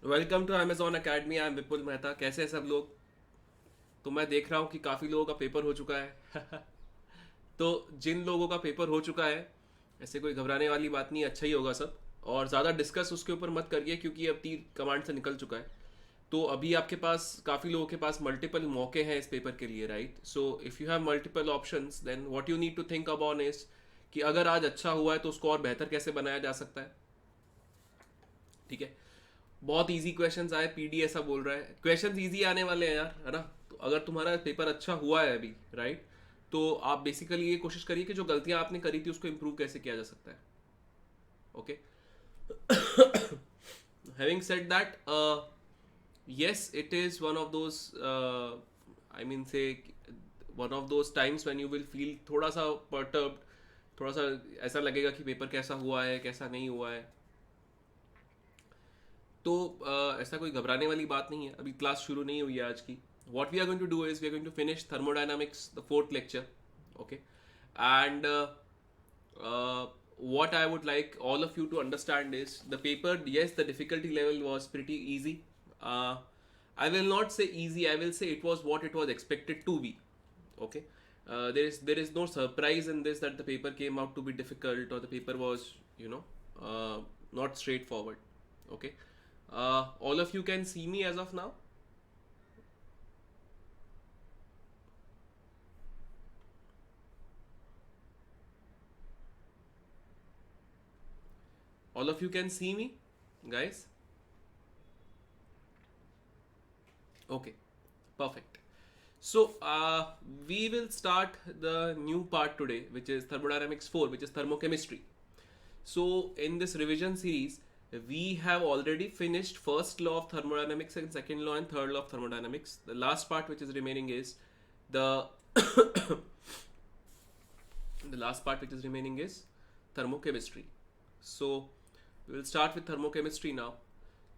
Welcome to Amazon Academy. I am Vipul Mehta. कैसे हैं सब लोग? तो मैं देख रहा हूँ कि काफ़ी लोगों का पेपर हो चुका है। तो जिन लोगों का पेपर हो चुका है, ऐसे कोई घबराने वाली बात नहीं, अच्छा ही होगा सब। और ज़्यादा डिस्कस उसके ऊपर मत करिए क्योंकि अब तीर कमांड से निकल चुका है। तो अभी आपके पास काफ़ी लोगों के पास मल्टीपल मौके हैं इस पेपर के लिए, right? So if you have multiple options then what you need to think about is कि अगर आज अच्छा हुआ है तो उसको और बेहतर कैसे बनाया जा सकता है। ठीक है। बहुत इजी क्वेश्चंस आए, पीडी ऐसा बोल रहा है, क्वेश्चंस इजी आने वाले हैं यार, है ना? तो अगर तुम्हारा पेपर अच्छा हुआ है अभी, राइट, तो आप बेसिकली ये कोशिश करिए कि जो गलतियां आपने करी थी उसको इम्प्रूव कैसे किया जा सकता है। Okay. Having said that, yes, it is one of those, I mean say, one of those times when you will feel थोड़ा सा perturbed, थोड़ा सा ऐसा लगेगा कि पेपर कैसा हुआ है कैसा नहीं हुआ है। तो ऐसा कोई घबराने वाली बात नहीं है, अभी क्लास शुरू नहीं हुई है आज की। What we are going to do is we are going to finish thermodynamics the fourth lecture. Okay. And what I would like all of you to understand is the paper, yes, the difficulty level was pretty easy. uh, I will not say easy, I will say it was what it was expected to be. Okay. There is no surprise in this that the paper came out to be difficult or the paper was, you know, not straightforward. Okay. All of you can see me as of now? All of you can see me, guys? Okay, perfect. So we will start the new part today, which is thermodynamics 4, which is thermochemistry. So in this revision series, we have already finished first law of thermodynamics and second law and third law of thermodynamics. The last part which is remaining is the the last part which is remaining is thermochemistry. So we will start with thermochemistry now.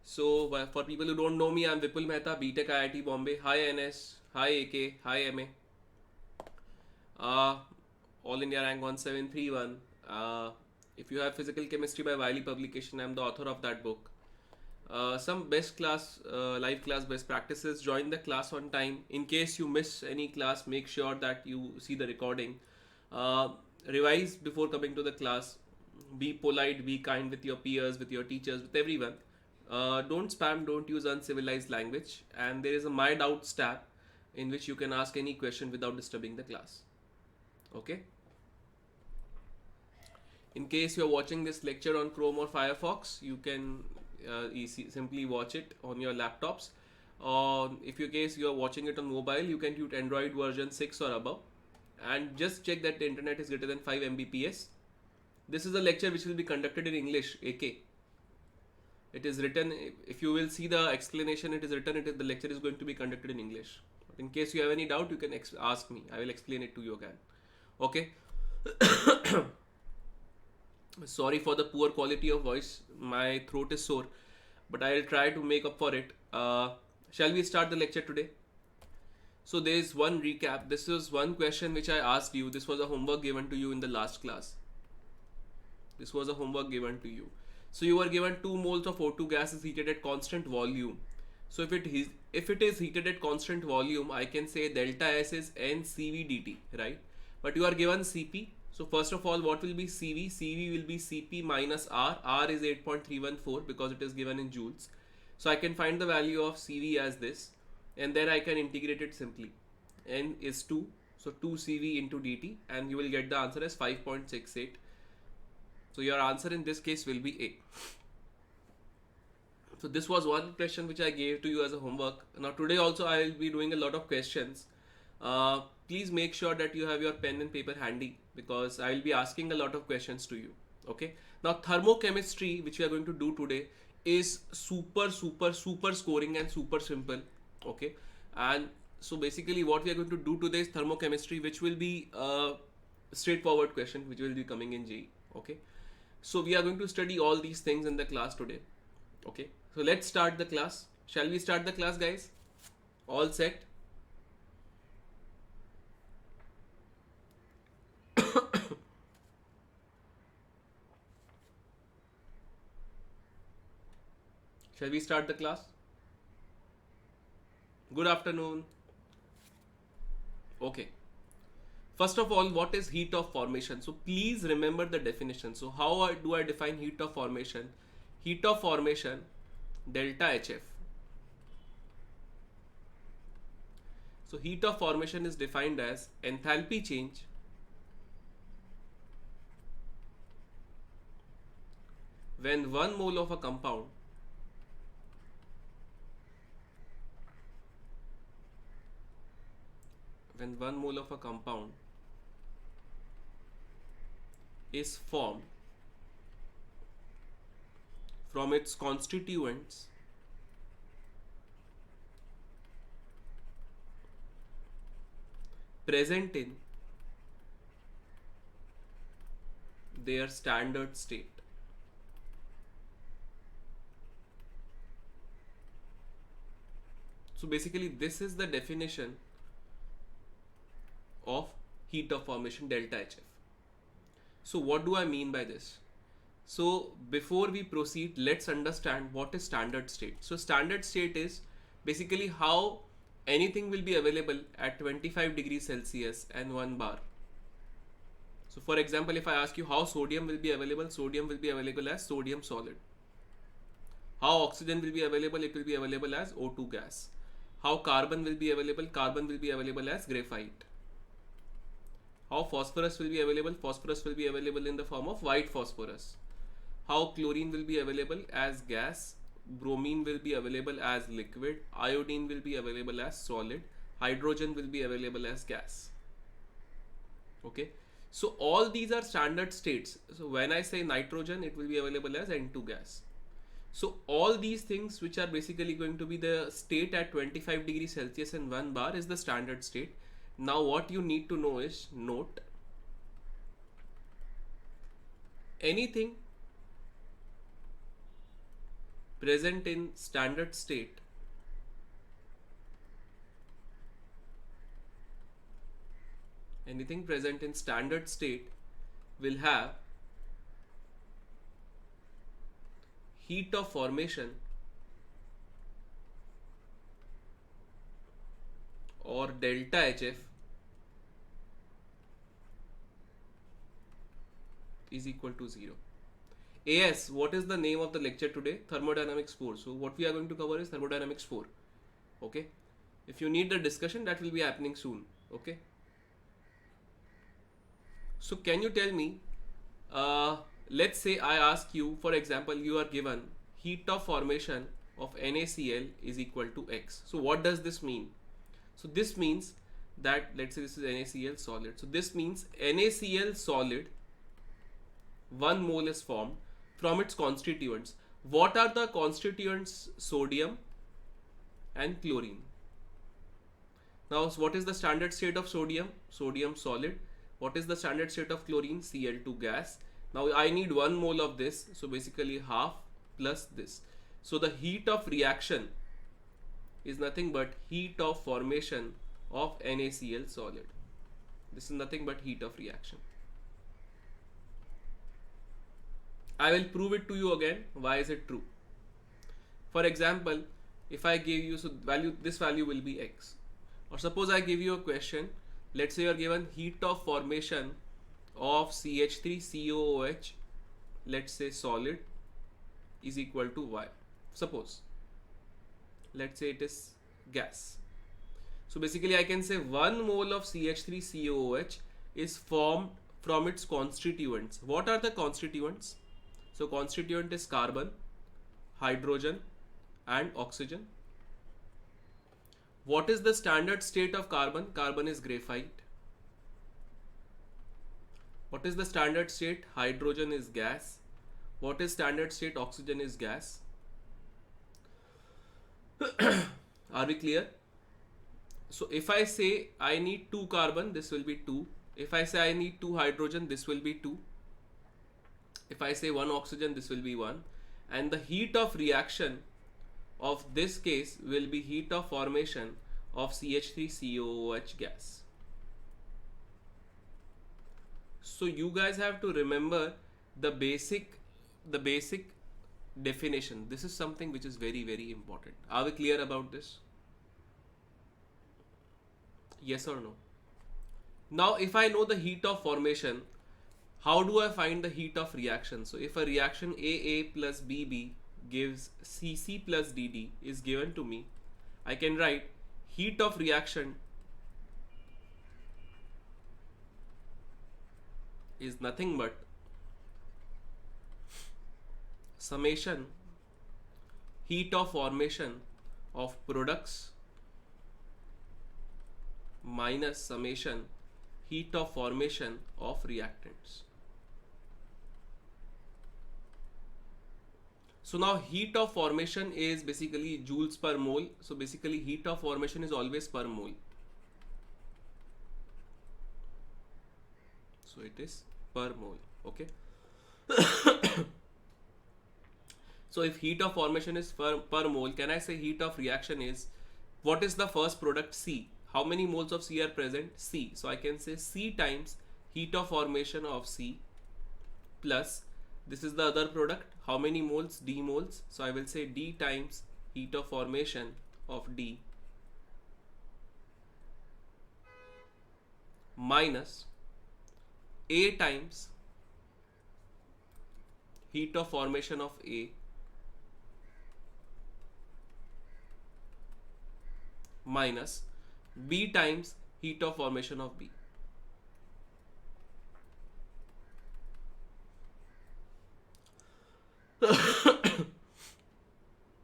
So for people who don't know me, I'm Vipul Mehta, BTech IIT Bombay. Hi NS, hi AK, hi MA. Uh, All India rank 1731. If you have physical chemistry by Wiley publication, I'm the author of that book. Some best class, live class best practices. Join the class on time. In case you miss any class, make sure that you see the recording. Uh, Revise before coming to the class. Be polite, be kind with your peers, with your teachers, with everyone. Don't spam, don't use uncivilized language. And there is a My Doubts tab in which you can ask any question without disturbing the class. Okay. In case you're watching this lecture on Chrome or Firefox, you can simply watch it on your laptops. If in case you're watching it on mobile, you can use Android version 6 or above. And just check that the internet is greater than 5 Mbps. This is a lecture which will be conducted in English, AK. It is written, if you will see the explanation, it is written, the lecture is going to be conducted in English. In case you have any doubt, you can ask me. I will explain it to you again. Okay. Sorry for the poor quality of voice. My throat is sore, but I'll try to make up for it. Shall we start the lecture today? So there is one recap. This is one question which I asked you. This was a homework given to you in the last class. This was a homework given to you. So you were given 2 moles of O2 gas is heated at constant volume. So if it is heated at constant volume, I can say delta S is NCV/dt, right? But you are given Cp. So first of all, what will be Cv? Cv will be Cp minus R. R is 8.314 because it is given in joules. So I can find the value of Cv as this, and then I can integrate it simply. N is 2, so 2 Cv into dt, and you will get the answer as 5.68. So your answer in this case will be A. So this was one question which I gave to you as a homework. Now today also I will be doing a lot of questions. Please make sure that you have your pen and paper handy because I will be asking a lot of questions to you. Okay. Now thermochemistry, which we are going to do today, is super scoring and super simple. Okay. And so basically what we are going to do today is thermochemistry, which will be a straightforward question which will be coming in JEE. Okay. So we are going to study all these things in the class today. Okay, so let's start the class. Shall we start the class, guys? All set? Shall we start the class? Good afternoon. Okay. First of all, what is heat of formation? So please remember the definition. So do I define heat of formation? Heat of formation, delta HF. So heat of formation is defined as enthalpy change when 1 mole of a compound is formed from its constituents present in their standard state. So basically this is the definition of heat of formation, delta HF. So what do I mean by this? So before we proceed, let's understand what is standard state. So standard state is basically how anything will be available at 25 degrees Celsius and 1 bar. So for example, if I ask you how sodium will be available as sodium solid. How oxygen will be available? It will be available as O2 gas. How carbon will be available? Carbon will be available as graphite. How phosphorus will be available? Phosphorus will be available in the form of white phosphorus. How chlorine will be available as gas, bromine will be available as liquid, iodine will be available as solid, hydrogen will be available as gas. Okay, so all these are standard states. So when I say nitrogen, it will be available as N2 gas. So all these things which are basically going to be the state at 25 degrees Celsius and 1 bar is the standard state. Now what you need to know is, note, anything present in standard state will have heat of formation or delta HF is equal to 0. AS, what is the name of the lecture today? Thermodynamics 4. So what we are going to cover is thermodynamics 4. Okay. If you need the discussion, that will be happening soon. Okay. So can you tell me, let's say I ask you, for example, you are given heat of formation of NaCl is equal to X. So what does this mean? So this means that, let's say this is NaCl solid. So this means NaCl solid, 1 mole is formed from its constituents. What are the constituents? Sodium and chlorine. Now what is the standard state of sodium? Sodium solid. What is the standard state of chlorine? Cl2 gas. Now I need 1 mole of this, so basically half plus this. So the heat of reaction is nothing but heat of formation of NaCl solid. This is nothing but heat of reaction. I will prove it to you again. Why is it true? For example, if I give you, so this value will be X. Or suppose I give you a question. Let's say you are given heat of formation of CH3COOH, let's say solid, is equal to Y. Suppose, let's say it is gas. So basically I can say 1 mole of CH3COOH is formed from its constituents. What are the constituents? So constituent is carbon, hydrogen and oxygen. What is the standard state of carbon? Carbon is graphite. What is the standard state? Hydrogen is gas. What is standard state? Oxygen is gas. Are we clear? So if I say I need 2 carbon, this will be 2. If I say I need 2 hydrogen, this will be 2. If I say 1 oxygen, this will be 1. And the heat of reaction of this case will be heat of formation of CH3COOH gas. So you guys have to remember the basic definition. This is something which is very, very important. Are we clear about this? Yes or no? Now, if I know the heat of formation, how do I find the heat of reaction? So, if a reaction AA plus BB gives CC plus DD is given to me, I can write heat of reaction is nothing but summation heat of formation of products minus summation heat of formation of reactants. So now heat of formation is basically joules per mole. So basically heat of formation is always per mole. So it is per mole. Okay. So if heat of formation is per mole, can I say heat of reaction is, what is the first product? C. How many moles of C are present? C. So I can say C times heat of formation of C plus, this is the other product, how many moles? D moles. So I will say D times heat of formation of D minus A times heat of formation of A minus B times heat of formation of B.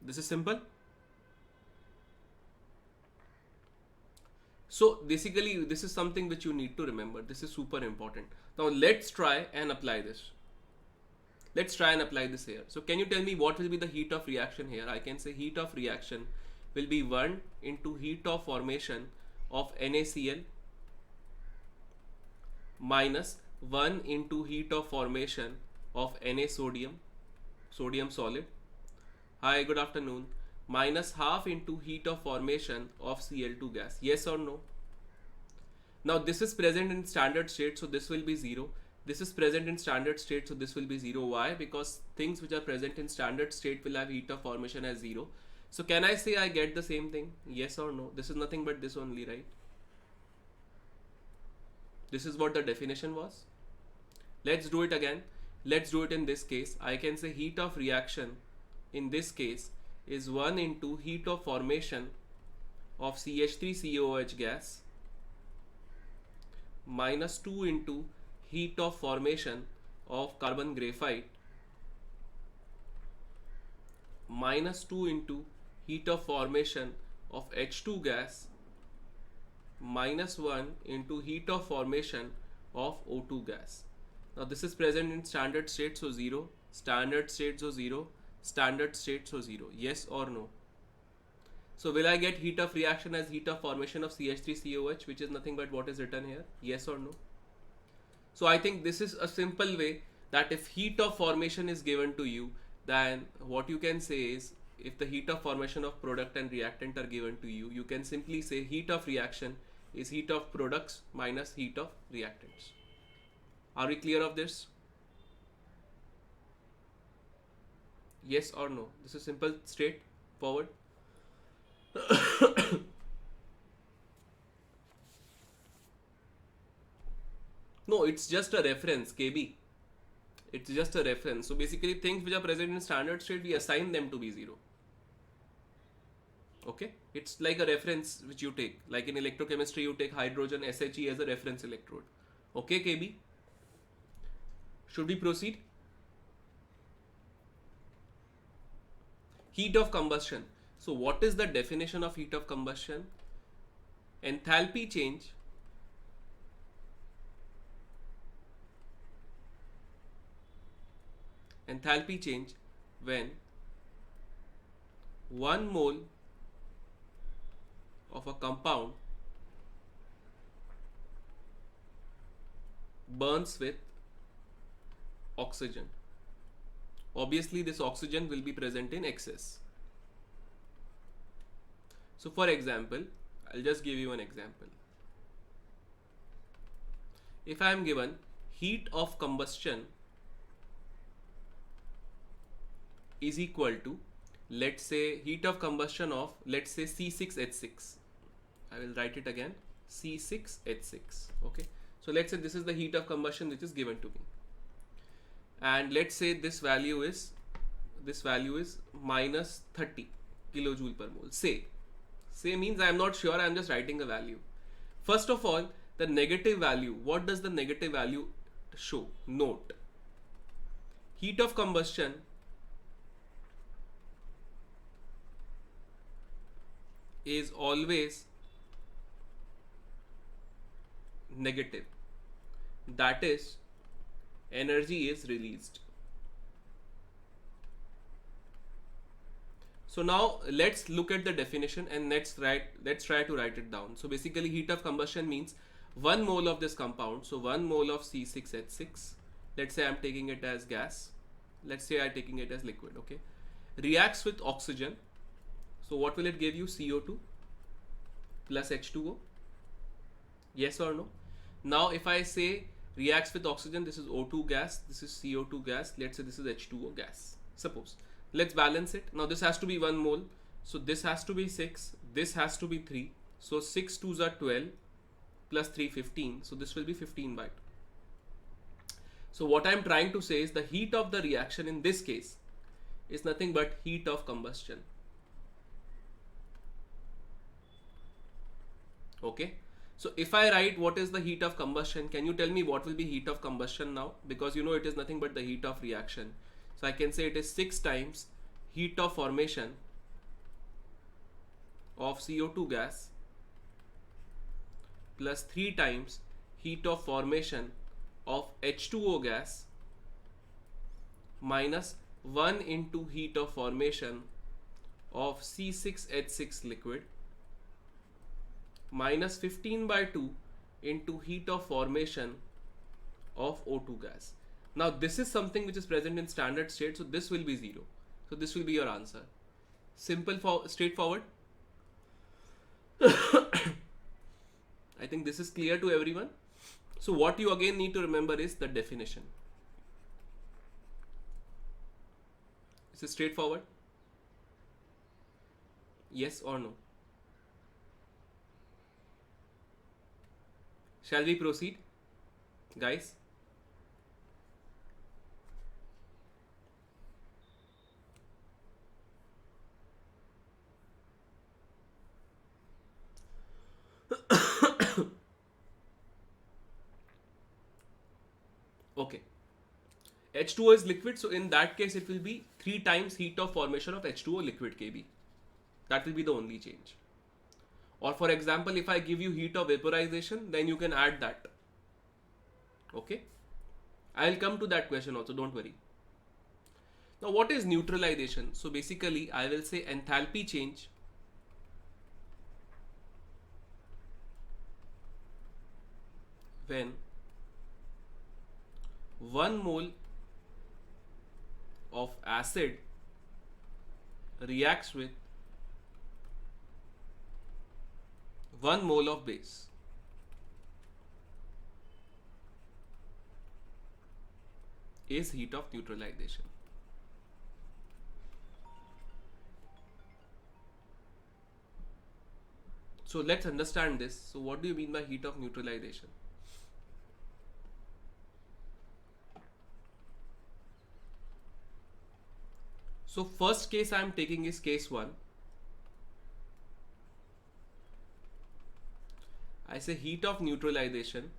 This is simple. So basically this is something which you need to remember. This is super important. Now let's try and apply this. Let's try and apply this here. So can you tell me what will be the heat of reaction here? I can say heat of reaction will be 1 into heat of formation of NaCl minus 1 into heat of formation of Na sodium, sodium solid. Hi, good afternoon. Minus half into heat of formation of Cl2 gas. Yes or no? Now this is present in standard state, so this will be 0. This is present in standard state, so this will be 0. Why? Because things which are present in standard state will have heat of formation as 0. So can I say I get the same thing? Yes or no? This is nothing but this only, right? This is what the definition was. Let's do it again. Let's do it in this case. I can say heat of reaction in this case is 1 into heat of formation of CH3COOH gas minus 2 into heat of formation of carbon graphite minus 2 into heat of formation of H2 gas minus 1 into heat of formation of O2 gas. Now this is present in standard state, so 0, standard state, so 0, standard state, so 0. Yes or no? So will I get heat of reaction as heat of formation of CH3COH, which is nothing but what is written here? Yes or no? So I think this is a simple way that if heat of formation is given to you, then what you can say is, if the heat of formation of product and reactant are given to you, you can simply say heat of reaction is heat of products minus heat of reactants. Are we clear of this? Yes or no? This is simple, straightforward. No, it's just a reference, KB. It's just a reference. So basically things which are present in standard state, we assign them to be 0. Okay, it's like a reference which you take, like in electrochemistry you take hydrogen SHE as a reference electrode. Okay, KB, should we proceed? Heat of combustion. So what is the definition of heat of combustion? Enthalpy change when 1 mole of a compound burns with oxygen. Obviously this oxygen will be present in excess. So for example, I'll just give you an example. If I am given heat of combustion is equal to, let's say, heat of combustion of, let's say, C6H6. I will write it again, C6H6. Okay, so let's say this is the heat of combustion which is given to me, and let's say this value is minus 30 kilojoule per mole. Say means I am not sure, I am just writing a value. First of all, the negative value, what does the negative value show? Note, heat of combustion is always negative, that is, energy is released. So now let's look at the definition and let's try to write it down. So basically, heat of combustion means 1 mole of this compound, so 1 mole of C6H6, let's say I'm taking it as gas, let's say I'm taking it as liquid, okay, reacts with oxygen. So what will it give you? CO2 plus H2O. Yes or no? Now if I say reacts with oxygen, this is O2 gas, this is CO2 gas, let's say this is H2O gas. Suppose, let's balance it. Now this has to be 1 mole, so this has to be 6, this has to be 3, so 6 2s are 12 plus 3 15, so this will be 15 by 2. So what I am trying to say is the heat of the reaction in this case is nothing but heat of combustion. Okay, so if I write what is the heat of combustion, can you tell me what will be heat of combustion now? Because you know it is nothing but the heat of reaction. So I can say it is 6 times heat of formation of CO2 gas plus 3 times heat of formation of H2O gas minus 1 into heat of formation of C6H6 liquid minus 15 by 2 into heat of formation of O2 gas. Now this is something which is present in standard state, so this will be 0. So this will be your answer. Simple, straightforward. I think this is clear to everyone. So what you again need to remember is the definition. Is it straightforward? Yes or no? Shall we proceed, guys? Okay, H2O is liquid, so in that case it will be 3 times heat of formation of H2O liquid Kb. That will be the only change. Or for example, if I give you heat of vaporization, then you can add that. Okay, I'll come to that question also, don't worry. Now what is neutralization? So basically I will say enthalpy change when 1 mole of acid reacts with 1 mole of base. Is heat of neutralization. So let's understand this. So what do you mean by heat of neutralization? So first case I am taking is case 1. I say heat of neutralization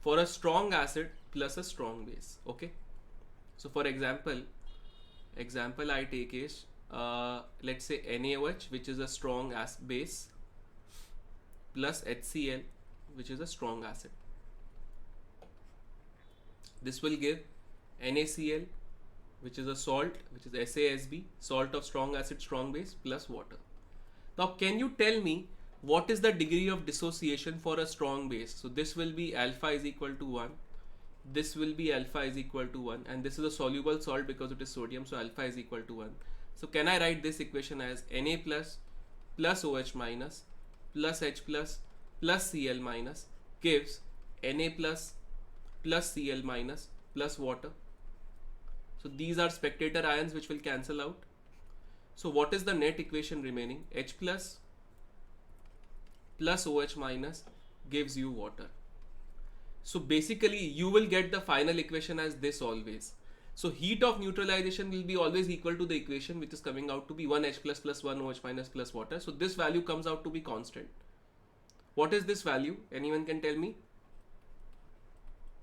for a strong acid plus a strong base. Okay, so for example I take is let's say NaOH, which is a strong base, plus HCl, which is a strong acid. This will give NaCl, which is a salt, which is SASB, salt of strong acid, strong base, plus water. Now can you tell me what is the degree of dissociation for a strong base? So this will be alpha is equal to 1, this will be alpha is equal to 1, and this is a soluble salt because it is sodium, so alpha is equal to 1. So can I write this equation as Na plus OH minus plus H plus Cl minus gives Na plus Cl minus plus water. So these are spectator ions which will cancel out. So what is the net equation remaining? H plus OH minus gives you water. So basically you will get the final equation as this always. So heat of neutralization will be always equal to the equation which is coming out to be 1H plus 1 OH minus plus water. So this value comes out to be constant. What is this value? Anyone can tell me?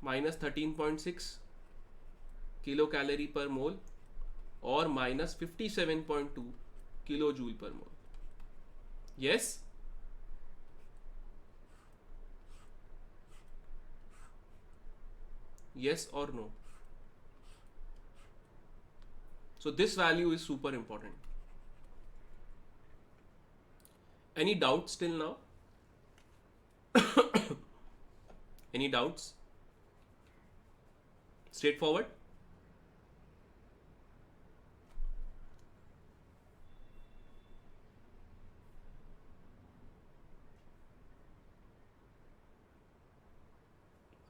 Minus 13.6 kilocalorie per mole or minus 57.2 kilojoule per mole. Yes? Yes or no? So this value is super important. Any doubts till now? Any doubts? Straightforward?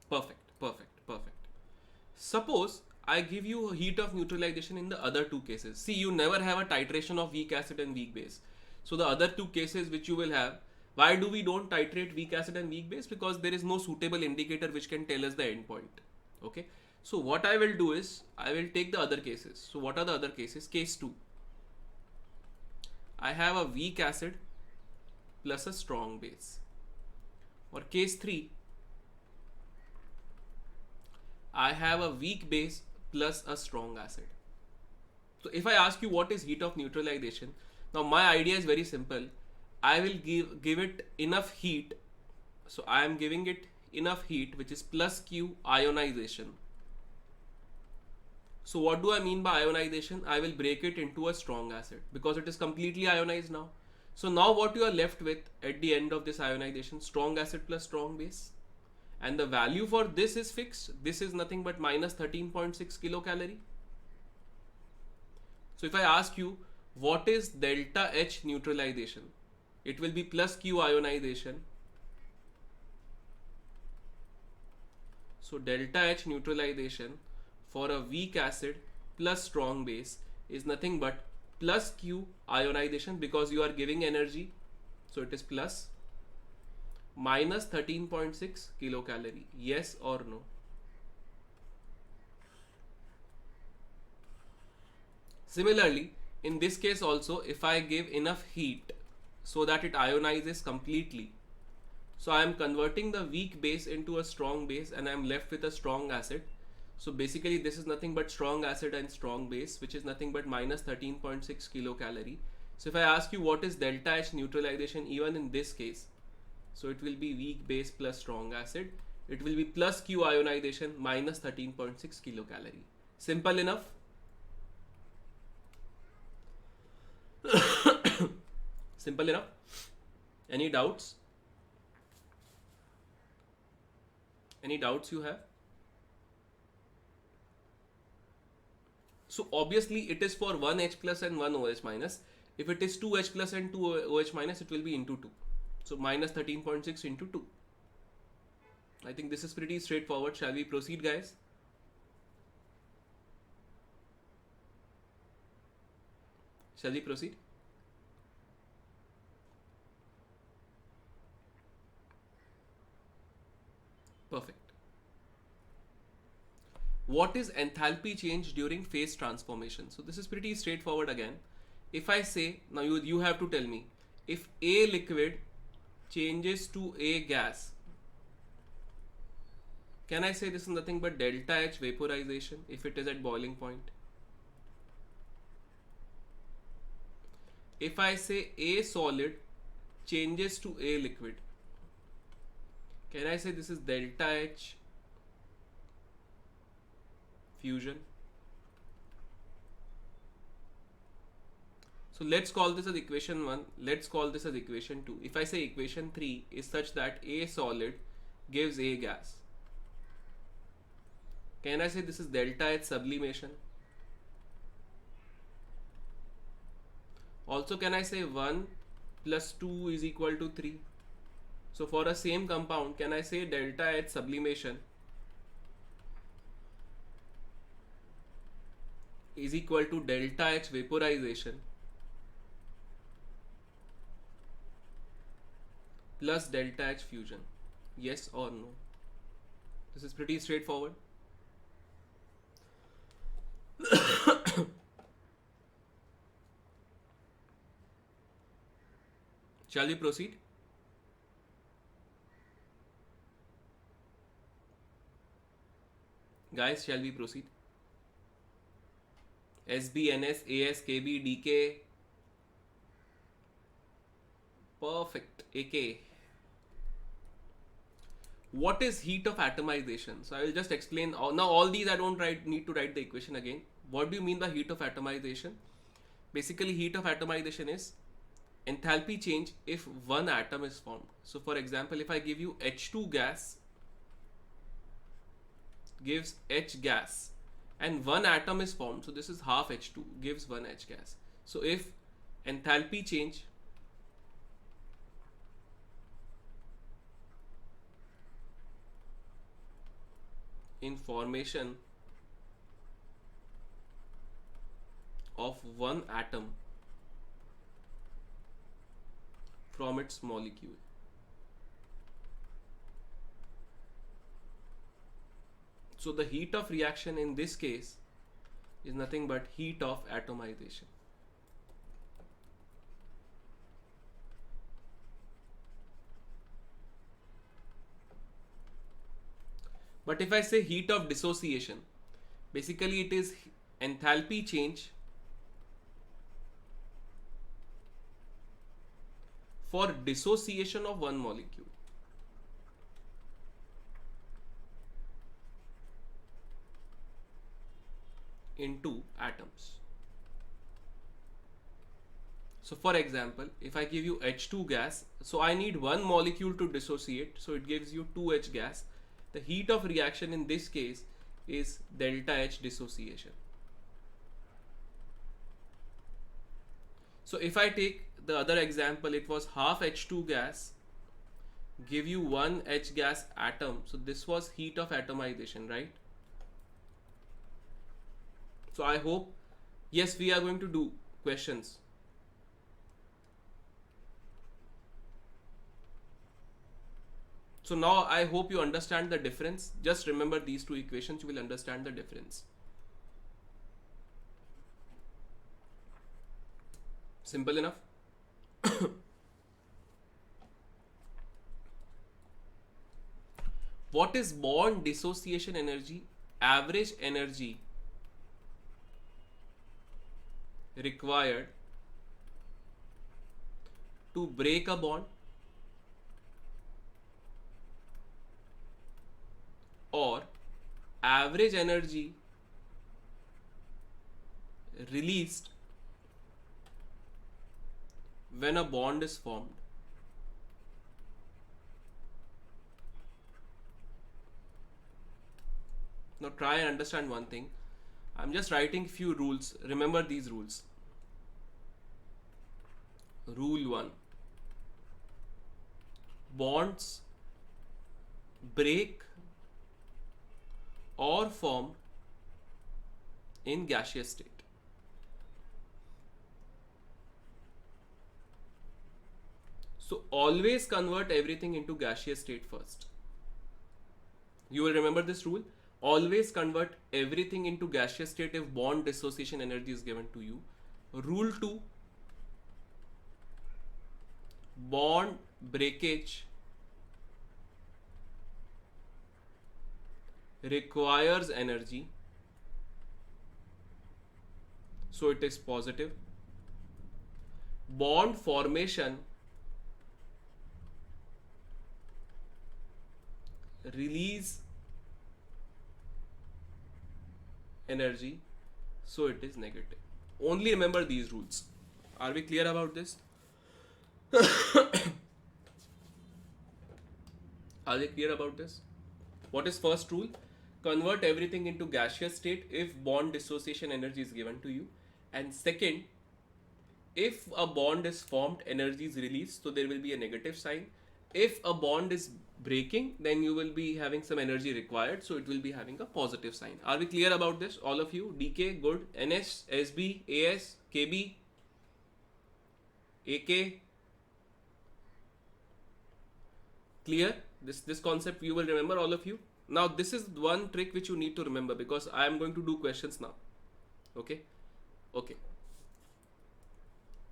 Perfect. Suppose I give you a heat of neutralization in the other two cases. See, you never have a titration of weak acid and weak base. So the other two cases which you will have, why do we don't titrate weak acid and weak base? Because there is no suitable indicator which can tell us the endpoint. Okay. So what I will do is, I will take the other cases. So what are the other cases? Case 2. I have a weak acid plus a strong base. Or case 3, I have a weak base plus a strong acid. So if I ask you what is heat of neutralization, now my idea is very simple. I will give it enough heat. So I am giving it enough heat, which is plus Q ionization. So what do I mean by ionization? I will break it into a strong acid because it is completely ionized now. So now what you are left with at the end of this ionization, strong acid plus strong base. And the value for this is fixed. This is nothing but minus 13.6 kilocalorie. So if I ask you what is delta H neutralization, it will be plus Q ionization. So delta H neutralization for a weak acid plus strong base is nothing but plus Q ionization because you are giving energy. So it is plus minus 13.6 kilocalorie. Yes or no? Similarly, in this case also, if I give enough heat so that it ionizes completely, so I am converting the weak base into a strong base and I am left with a strong acid. So basically this is nothing but strong acid and strong base, which is nothing but minus 13.6 kilocalorie. So if I ask you what is delta H neutralization even in this case, so it will be weak base plus strong acid. It will be plus Q ionization minus 13.6 kilocalorie. Simple enough? Simple enough? Any doubts? Any doubts you have? So obviously it is for 1 H plus and 1 OH minus. If it is 2 H plus and 2 OH minus, it will be into 2. So minus 13.6 into 2. I think this is pretty straightforward. Shall we proceed, guys? Shall we proceed? Perfect. What is enthalpy change during phase transformation? So this is pretty straightforward again. If I say, now you have to tell me, if A liquid changes to A gas, can I say this is nothing but delta H vaporization if it is at boiling point? If I say A solid changes to A liquid, can I say this is delta H fusion? So let's call this as equation 1. Let's call this as equation 2. If I say equation 3 is such that A solid gives A gas, can I say this is delta H sublimation? Also, can I say 1 plus 2 is equal to 3? So for a same compound, can I say delta H sublimation is equal to delta H vaporization plus delta H fusion. Yes or no? This is pretty straightforward. Shall we proceed? Guys, shall we proceed? SB, NS, AS, KB, DK. Perfect. AK. What is heat of atomization? So I will just explain. Now all these I don't need to write the equation again. What do you mean by heat of atomization? Basically, heat of atomization is enthalpy change if one atom is formed. So for example, if I give you H2 gas gives H gas and one atom is formed, so this is half H2 gives one H gas. So if enthalpy change in formation of one atom from its molecule, so the heat of reaction in this case is nothing but heat of atomization. But if I say heat of dissociation, basically it is enthalpy change for dissociation of one molecule. Into atoms. So for example, if I give you H2 gas, so I need one molecule to dissociate, so it gives you 2H gas. The heat of reaction in this case is delta H dissociation. So if I take the other example, it was half H2 gas give you one H gas atom, so this was heat of atomization, right? So I hope, yes, we are going to do questions. So now I hope you understand the difference. Just remember these two equations, you will understand the difference. Simple enough. What is bond dissociation energy? Average energy required to break a bond or average energy released when a bond is formed. Now try and understand one thing. I'm just writing few rules. Remember these rules. Rule 1. Bonds break or form in gaseous state. So always convert everything into gaseous state first. You will remember this rule. Always convert everything into gaseous state if bond dissociation energy is given to you. Rule 2. Bond breakage requires energy, so it is positive. Bond formation release energy, so it is negative. Only remember these rules. Are we clear about this? Are they clear about this? What is first rule? Convert everything into gaseous state if bond dissociation energy is given to you. And second, if a bond is formed, energy is released, so there will be a negative sign. If a bond is breaking, then you will be having some energy required, so it will be having a positive sign. Are we clear about this, all of you? DK, good. NS, SB, AS, KB, AK, clear? This concept you will remember, all of you. Now this is one trick which you need to remember, because I am going to do questions now. Okay. Okay.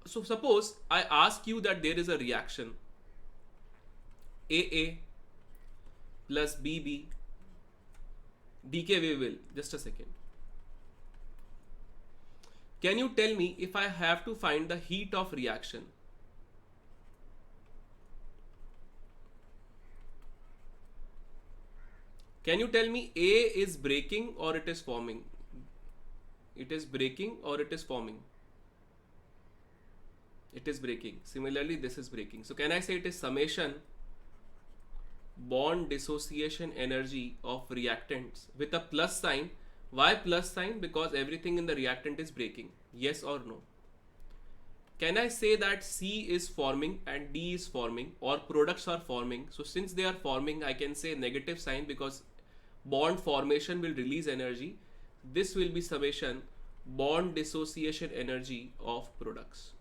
So suppose I ask you that there is a reaction AA plus BB. DK, we will, just a second. Can you tell me, if I have to find the heat of reaction, can you tell me A is breaking or it is forming? It is breaking or it is forming? It is breaking. Similarly, this is breaking. So can I say it is summation bond dissociation energy of reactants with a plus sign? Why plus sign? Because everything in the reactant is breaking. Yes or no? Can I say that C is forming and D is forming, or products are forming? So since they are forming, I can say negative sign, because bond formation will release energy. This will be summation bond dissociation energy of products.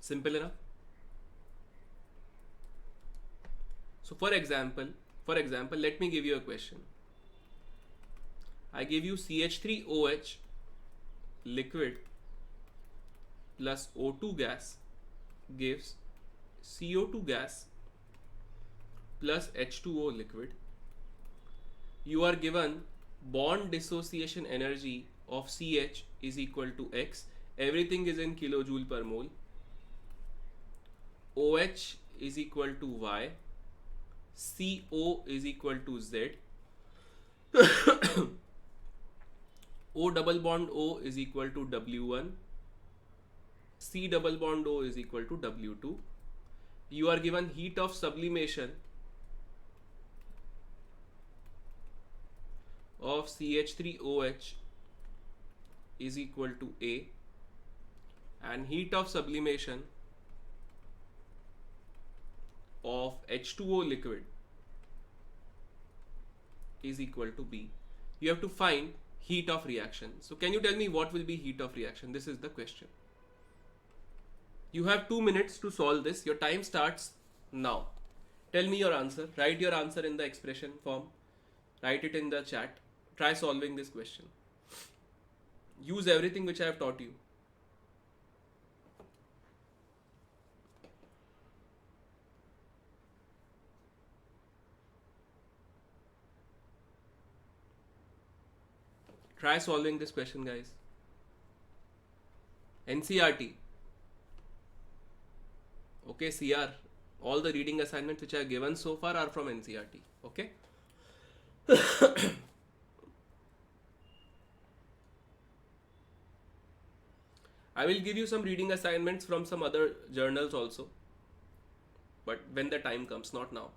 Simple enough. So for example, let me give you a question. I give you CH3OH liquid plus O2 gas gives CO2 gas plus H2O liquid. You are given bond dissociation energy of CH is equal to X. Everything is in kilojoule per mole. OH is equal to Y. CO is equal to Z. O double bond O is equal to W1. C double bond O is equal to W2. You are given heat of sublimation of CH3OH is equal to A, and heat of sublimation of H2O liquid is equal to B. You have to find heat of reaction. So can you tell me what will be heat of reaction? This is the question. You have 2 minutes to solve this. Your time starts now. Tell me your answer. Write your answer in the expression form. Write it in the chat. Try solving this question. Use everything which I have taught you. Try solving this question, guys. NCRT. Okay, CR. All the reading assignments which I have given so far are from NCRT. Okay. I will give you some reading assignments from some other journals also. But when the time comes, not now.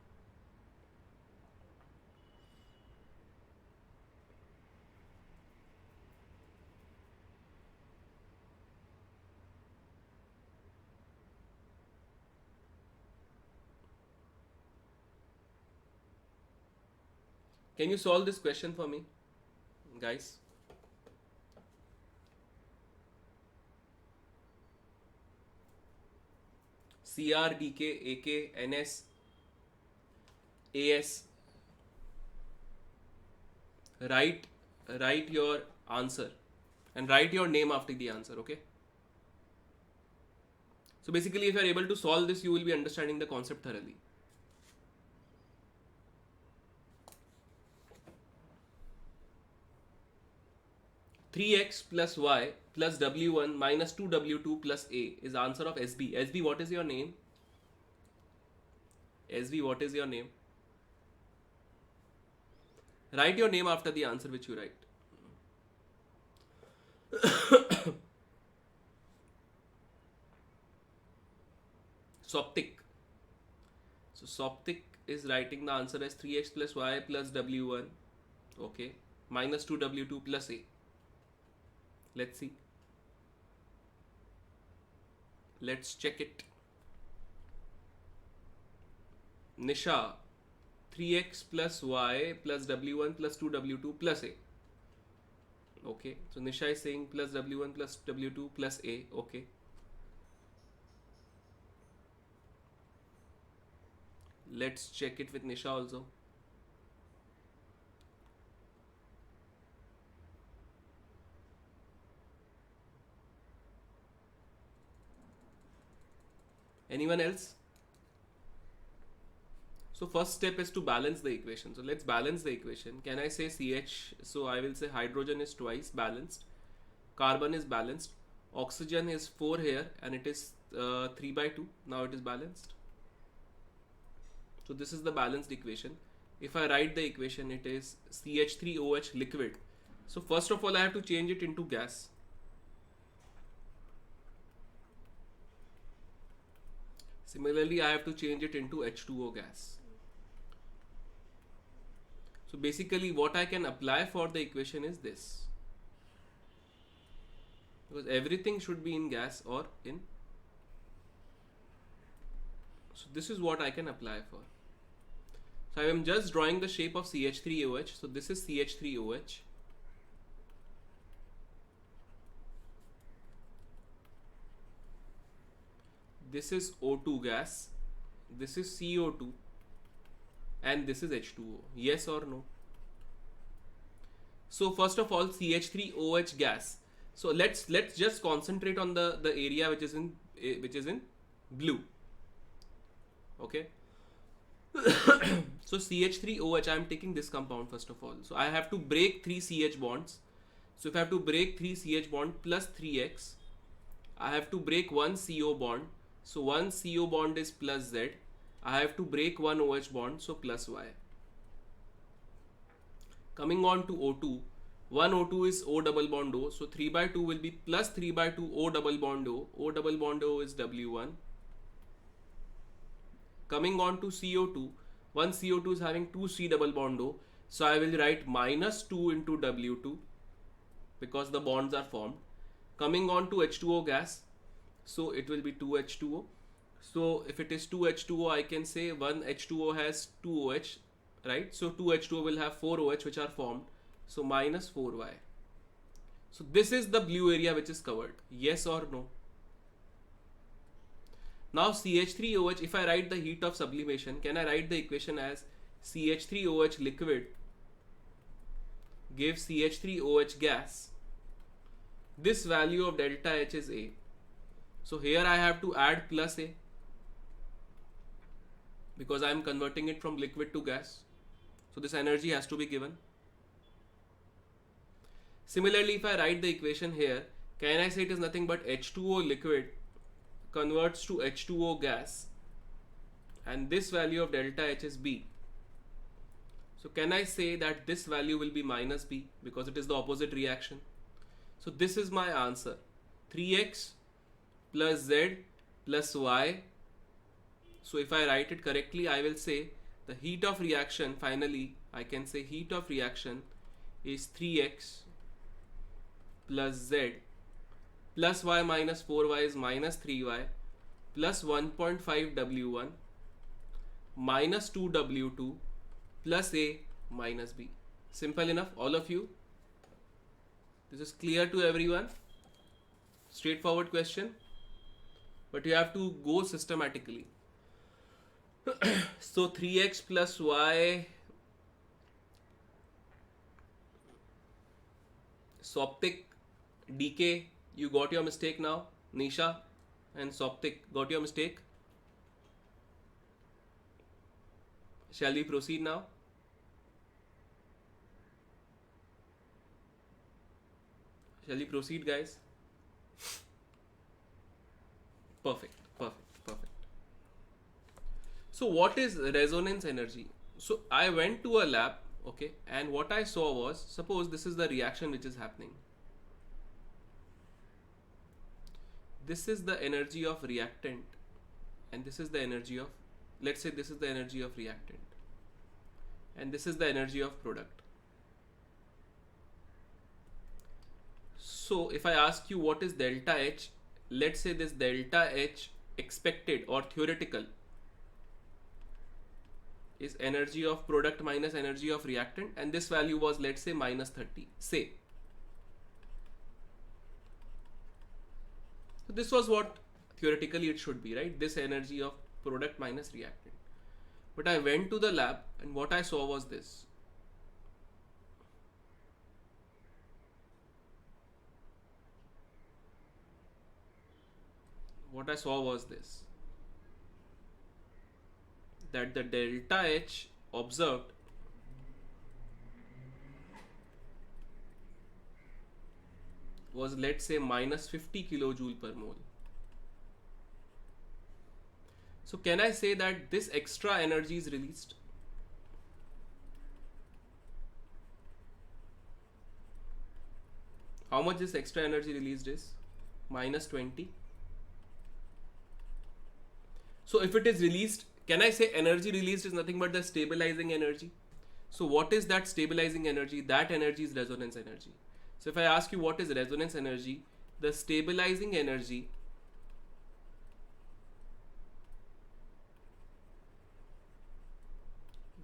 Can you solve this question for me, guys? CR, DK, AK, NS, AS. Write your answer and write your name after the answer, okay? So basically, if you are able to solve this, you will be understanding the concept thoroughly. (3x plus y plus w1 minus 2w2 plus a) is the answer of SB. SB, what is your name? SB, what is your name? Write your name after the answer which you write. Soptic. So Soptic is writing the answer as 3x plus y plus w1, okay, minus 2W2 plus A. Let's see. Let's check it. Nisha, 3x plus y plus W1 plus 2W2 plus A. Okay, so Nisha is saying plus W1 plus W2 plus A. Okay. Let's check it with Nisha also. Anyone else? So first step is to balance the equation. So let's balance the equation. Can I say CH? So I will say hydrogen is twice balanced. Carbon is balanced. Oxygen is 4 here and it is 3 by 2. Now it is balanced. So this is the balanced equation. If I write the equation, it is CH3OH liquid. So first of all, I have to change it into gas. Similarly, I have to change it into H2O gas. So basically what I can apply for the equation is this. Because everything should be in gas or in. So this is what I can apply for. So I am just drawing the shape of CH3OH. So this is CH3OH. This is O2 gas. This is CO2. And this is H2O. Yes or no? So first of all, CH3OH gas. So let's just concentrate on the area which is in blue. Okay. So CH3OH, I am taking this compound first of all. So I have to break 3 CH bonds. So if I have to break 3 CH bond plus 3X, I have to break 1 CO bond. So 1 CO bond is plus Z. I have to break 1 OH bond, so plus Y. Coming on to O2, 1 O2 is O double bond O, so 3 by 2 will be plus 3 by 2 O double bond O. O double bond O is W1. Coming on to CO2, 1 CO2 is having 2 C double bond O, so I will write minus 2 into W2 because the bonds are formed. Coming on to H2O gas, so it will be 2H2O. So if it is 2H2O, I can say 1 H2O has 2 OH, right? So 2 H2O will have 4 OH which are formed. So minus 4Y. So this is the blue area which is covered. Yes or no? Now CH3OH, if I write the heat of sublimation, can I write the equation as CH3OH liquid gives CH3OH gas. This value of delta H is A. So here I have to add plus A because I am converting it from liquid to gas. So this energy has to be given. Similarly, if I write the equation here, can I say it is nothing but H2O liquid converts to H2O gas and this value of delta H is B. So can I say that this value will be minus B because it is the opposite reaction? So this is my answer. 3x plus Z plus Y. So if I write it correctly, I will say the heat of reaction, finally I can say heat of reaction is 3x plus Z plus Y minus 4Y is minus 3Y plus 1.5 W1 minus 2 W2 plus A minus B. Simple enough, all of you. This is clear to everyone. Straightforward question, but you have to go systematically. So 3x plus y, Soptic, DK, you got your mistake now. Nisha and Soptic got your mistake. Shall we proceed now? Shall we proceed, guys? Perfect. So what is resonance energy? So I went to a lab, okay, and what I saw was, suppose this is the reaction which is happening. This is the energy of reactant and this is the energy of, let's say this is the energy of reactant and this is the energy of product. So if I ask you what is delta H, let's say this delta H expected or theoretical is energy of product minus energy of reactant, and this value was, let's say, minus 30, say. So this was what theoretically it should be, right? This energy of product minus reactant. But I went to the lab and what I saw was this. What I saw was this, that the delta H observed was, let's say, minus 50 kilojoule per mole. So can I say that this extra energy is released? How much this extra energy released is? Minus 20. So if it is released, can I say energy released is nothing but the stabilizing energy? So what is that stabilizing energy? That energy is resonance energy. So if I ask you what is resonance energy, the stabilizing energy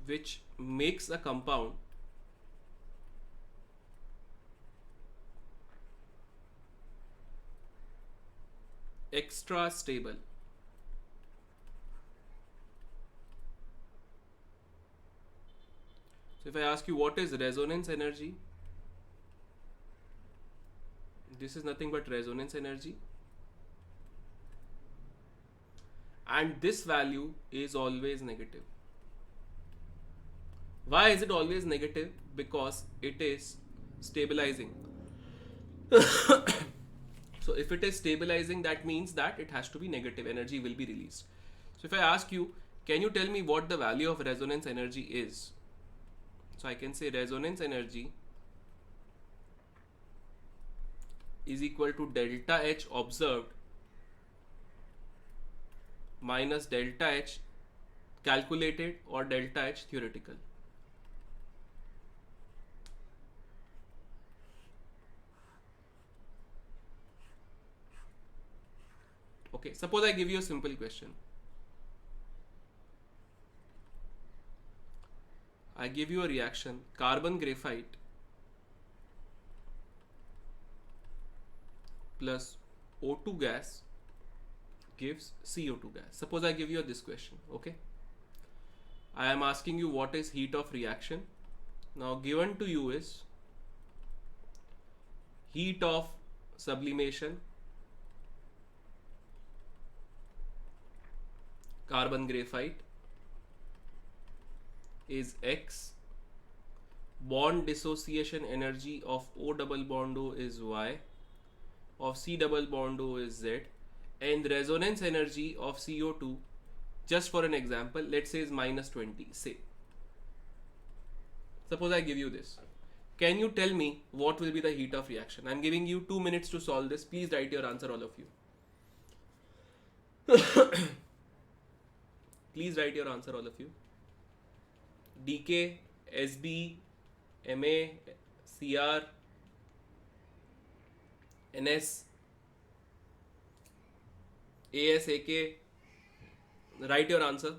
which makes a compound extra stable. So if I ask you what is resonance energy, this is nothing but resonance energy, and this value is always negative. Why is it always negative? Because it is stabilizing. So if it is stabilizing, that means that it has to be negative, energy will be released. So if I ask you, can you tell me what the value of resonance energy is? So I can say resonance energy is equal to delta H observed minus delta H calculated or delta H theoretical. Okay, suppose I give you a simple question. I give you a reaction, carbon graphite plus O2 gas gives CO2 gas. Suppose I give you this question, okay? I am asking you what is heat of reaction. Now given to you is heat of sublimation, carbon graphite is X, bond dissociation energy of O double bond O is Y, of C double bond O is Z, and resonance energy of CO2, just for an example, let's say is minus 20, say. Suppose I give you this. Can you tell me what will be the heat of reaction? I'm giving you 2 minutes to solve this. Please write your answer, all of you. Please write your answer, all of you. DK, SB, MA, CR, NS, AS, AK. Write your answer.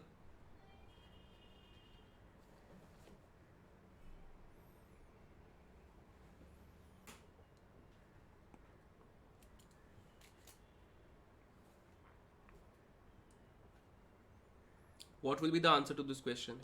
What will be the answer to this question?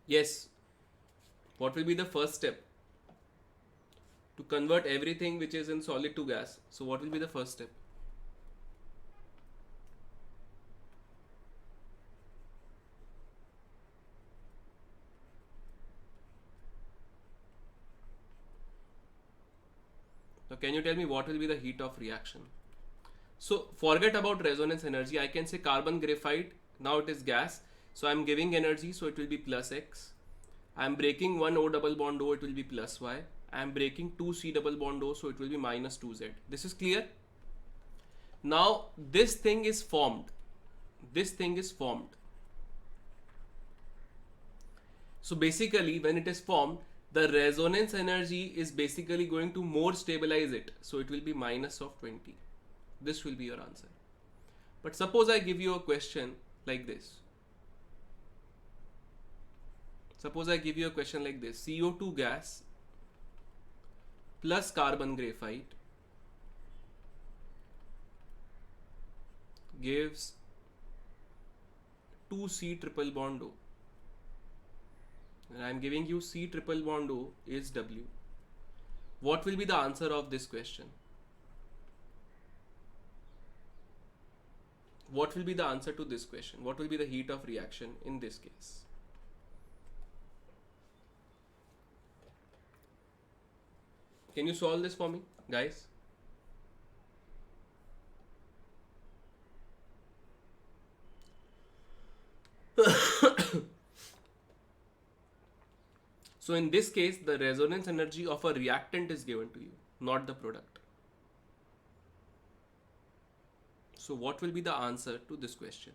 Yes. What will be the first step to convert everything which is in solid to gas? So what will be the first step? Now can you tell me what will be the heat of reaction? So forget about resonance energy. I can say carbon graphite, now it is gas. So I'm giving energy, so it will be plus X. I'm breaking one O double bond O, it will be plus Y. I'm breaking two C double bond O, so it will be minus 2Z. This is clear? Now this thing is formed. This thing is formed. So basically when it is formed, the resonance energy is basically going to more stabilize it. So it will be minus of 20. This will be your answer. But suppose I give you a question like this. Suppose I give you a question like this. CO2 gas plus carbon graphite gives 2C triple bond O. And I am giving you C triple bond O is W. What will be the answer of this question? What will be the answer to this question? What will be the heat of reaction in this case? Can you solve this for me, guys? So in this case, the resonance energy of a reactant is given to you, not the product. So what will be the answer to this question?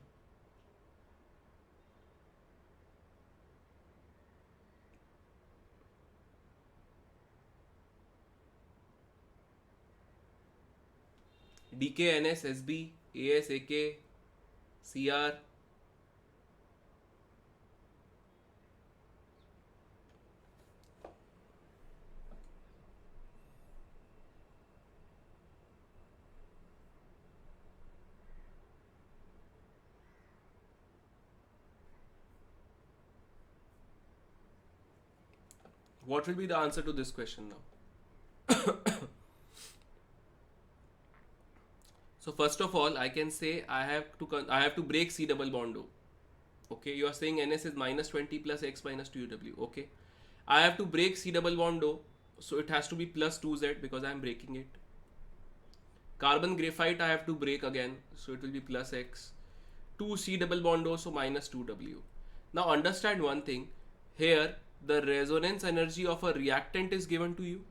DK, NS, SB, AS, AK, CR. What will be the answer to this question now? So first of all, I can say I have to break C double bond O. Okay, you are saying NS is minus 20 plus X minus 2W. Okay, I have to break C double bond O, so it has to be plus 2Z because I am breaking it. Carbon graphite I have to break again, so it will be plus X. 2C double bond O, so minus 2W. Now understand one thing, here the resonance energy of a reactant is given to you.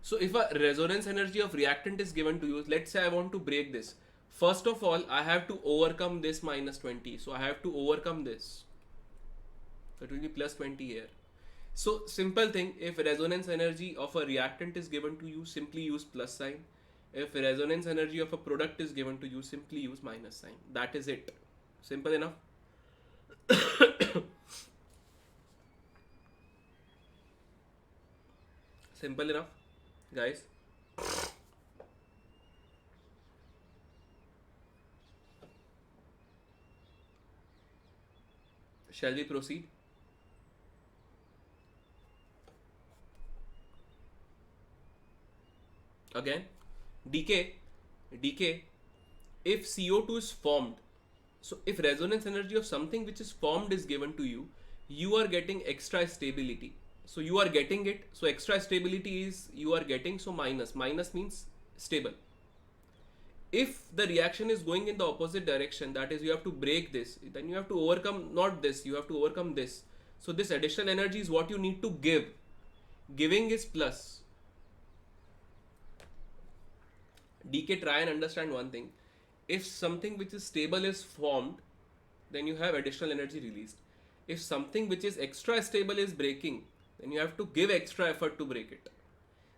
So if a resonance energy of reactant is given to you, let's say I want to break this. First of all, I have to overcome this minus 20. So I have to overcome this. So it will be plus 20 here. So simple thing, if resonance energy of a reactant is given to you, simply use plus sign. If resonance energy of a product is given to you, simply use minus sign. That is it. Simple enough. Simple enough, guys. Shall we proceed? Again, decay, if CO2 is formed, so if resonance energy of something which is formed is given to you, you are getting extra stability. So you are getting it. So extra stability is you are getting. So minus means stable. If the reaction is going in the opposite direction, that is you have to break this, then you have to overcome not this, you have to overcome this. So this additional energy is what you need to give. Giving is plus. DK, try and understand one thing. If something which is stable is formed, then you have additional energy released. If something which is extra stable is breaking, then you have to give extra effort to break it.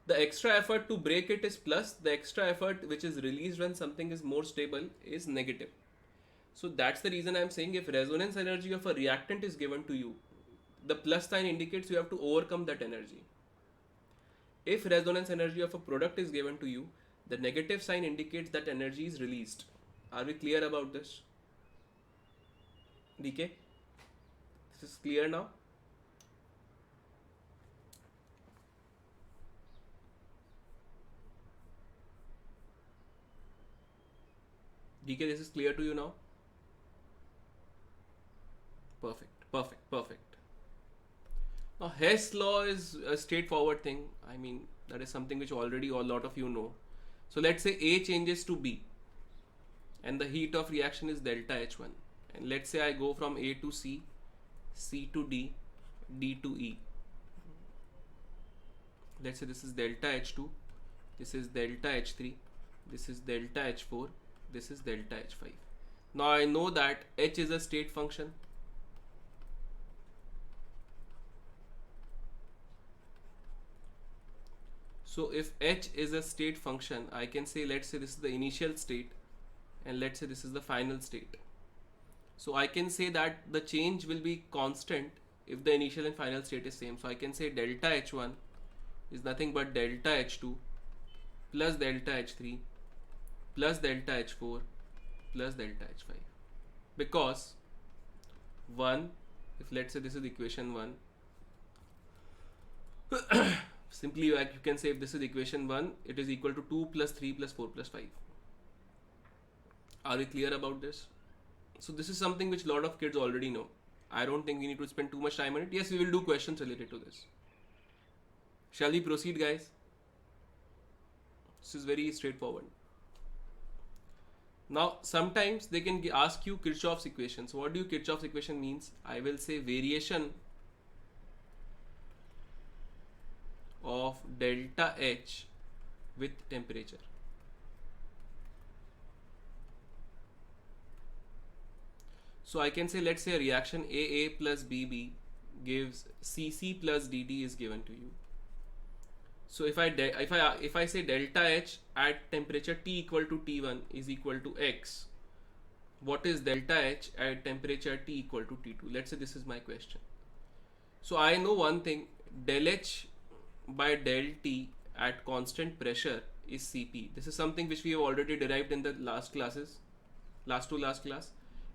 The extra effort to break it is plus, the extra effort which is released when something is more stable is negative. So that's the reason I'm saying if resonance energy of a reactant is given to you, the plus sign indicates you have to overcome that energy. If resonance energy of a product is given to you, the negative sign indicates that energy is released. Are we clear about this? DK? This is clear now? DK, this is clear to you now? Perfect. Now Hess law is a straightforward thing. I mean, that is something which already a lot of you know. So let's say A changes to B and the heat of reaction is delta H1 and let's say I go from A to C, C to D, D to E. Let's say this is delta H2, this is delta H3, this is delta H4, this is delta H5. Now I know that H is a state function. So if H is a state function, I can say, let's say this is the initial state, and let's say this is the final state. So I can say that the change will be constant if the initial and final state is same. So I can say delta H1 is nothing but delta H2 plus delta H3 plus delta H4 plus delta H5, because 1, if let's say this is equation 1, simply you can say if this is equation 1, it is equal to 2 plus 3 plus 4 plus 5. Are we clear about this? So this is something which a lot of kids already know. I don't think we need to spend too much time on it. Yes, we will do questions related to this. Shall we proceed, guys? This is very straightforward. Now, sometimes they can ask you Kirchhoff's equation. So what do Kirchhoff's equation means? I will say variation of delta H with temperature. So I can say, let's say a reaction AA plus BB gives CC plus DD is given to you. So if I say delta H at temperature T equal to T1 is equal to X, what is delta H at temperature T equal to T2? Let's say this is my question. So I know one thing, del H by del T at constant pressure is Cp. This is something which we have already derived in the last class.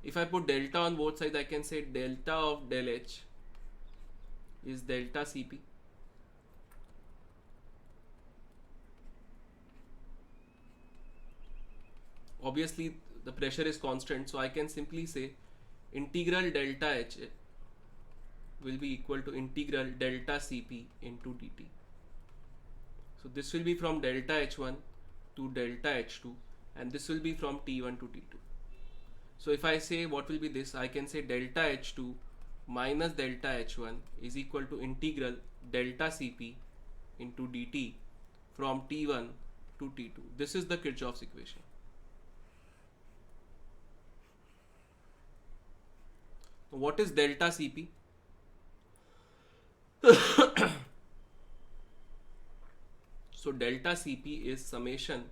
If I put delta on both sides, I can say delta of del H is delta Cp. Obviously the pressure is constant, so I can simply say integral delta H will be equal to integral delta Cp into dt. So this will be from delta H1 to delta H2, and this will be from T1 to T2. So if I say what will be this, I can say delta H2 minus delta H1 is equal to integral delta Cp into dt from T1 to T2. This is the Kirchhoff's equation. What is delta Cp? So delta Cp is summation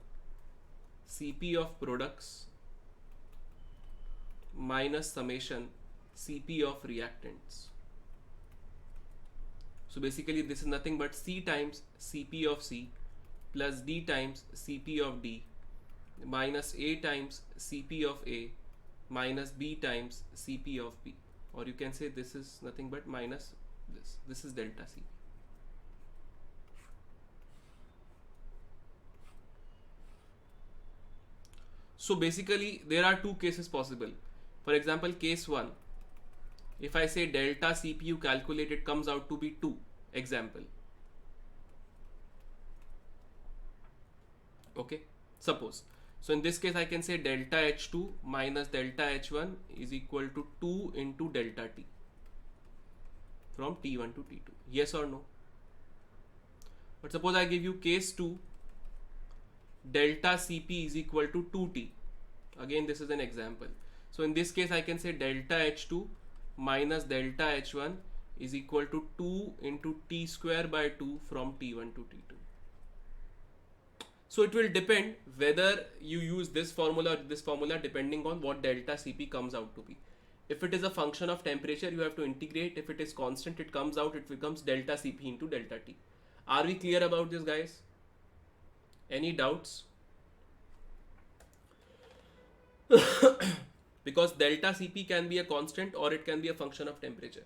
Cp of products minus summation Cp of reactants. So basically this is nothing but C times Cp of C plus D times Cp of D minus A times Cp of A minus B times Cp of B. Or you can say this is nothing but minus this. This is delta Cp. So basically there are two cases possible. For example, case 1, if I say delta CPU calculated comes out to be 2, example. Okay, suppose. So in this case I can say delta H2 minus delta H1 is equal to 2 into delta T from T1 to T2. Yes or no? But suppose I give you case 2, delta Cp is equal to 2T. Again, this is an example. So in this case I can say delta H2 minus delta H1 is equal to 2 into T square by 2 from T1 to T2. So it will depend whether you use this formula or this formula depending on what delta Cp comes out to be. If it is a function of temperature, you have to integrate. If it is constant, it comes out, it becomes delta Cp into delta T. Are we clear about this, guys? Any doubts? Because delta Cp can be a constant or it can be a function of temperature.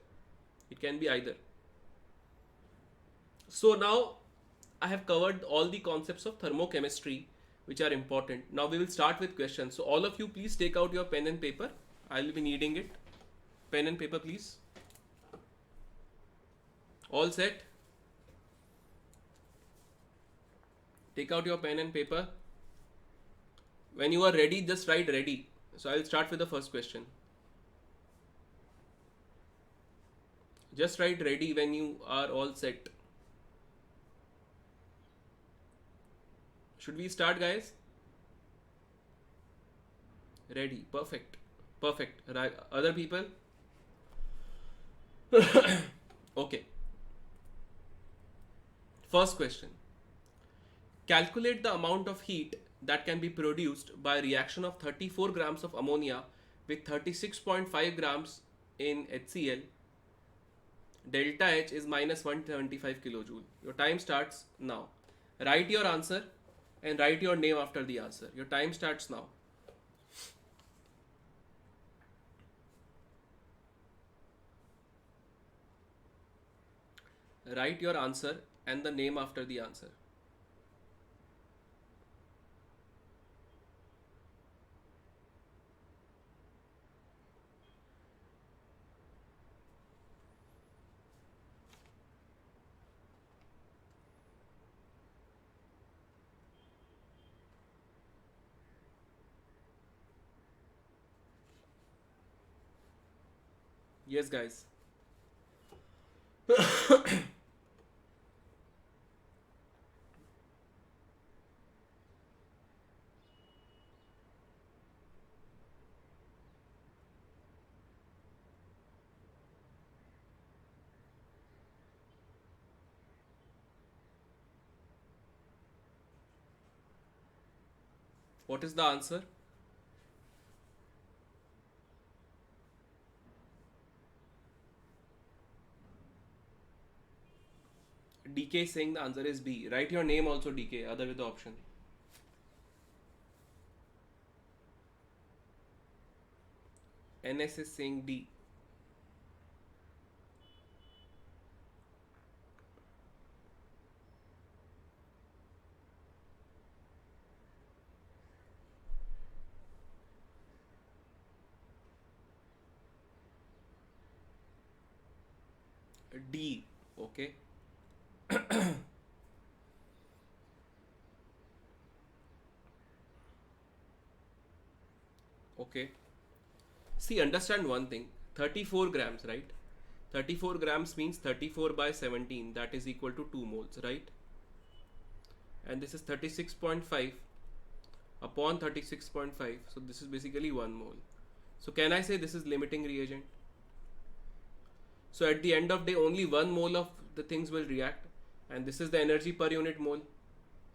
It can be either. So now I have covered all the concepts of thermochemistry which are important. Now we will start with questions. So all of you please take out your pen and paper. I will be needing it. Pen and paper please. All set? Take out your pen and paper. When you are ready, just write ready. So I will start with the first question. Just write ready when you are all set. Should we start, guys? Ready. Perfect. Perfect. Right. Other people? Okay. First question. Calculate the amount of heat that can be produced by reaction of 34 grams of ammonia with 36.5 grams in HCl. Delta H is minus 175 kilojoule. Your time starts now. Write your answer and write your name after the answer. Your time starts now. Write your answer and the name after the answer. Yes, guys. What is the answer? DK is saying the answer is B. Write your name also, DK, other with the option. NS is saying D. D. Okay. Okay. See, understand one thing. 34 grams, right? 34 grams means 34 by 17. That is equal to 2 moles, right? And this is 36.5 upon 36.5. So this is basically 1 mole. So can I say this is limiting reagent? So at the end of day, only 1 mole of the things will react. And this is the energy per unit mole.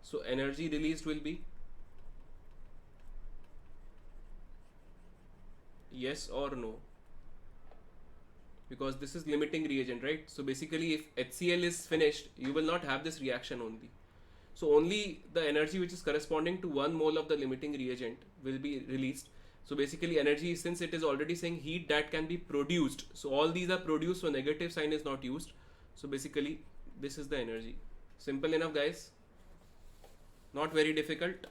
So energy released will be yes or no, because this is limiting reagent, right? So basically if HCl is finished, you will not have this reaction only. So only the energy which is corresponding to 1 mole of the limiting reagent will be released. So basically energy, since it is already saying heat that can be produced, so all these are produced, so negative sign is not used. So basically this is the energy. Simple enough, guys. Not very difficult.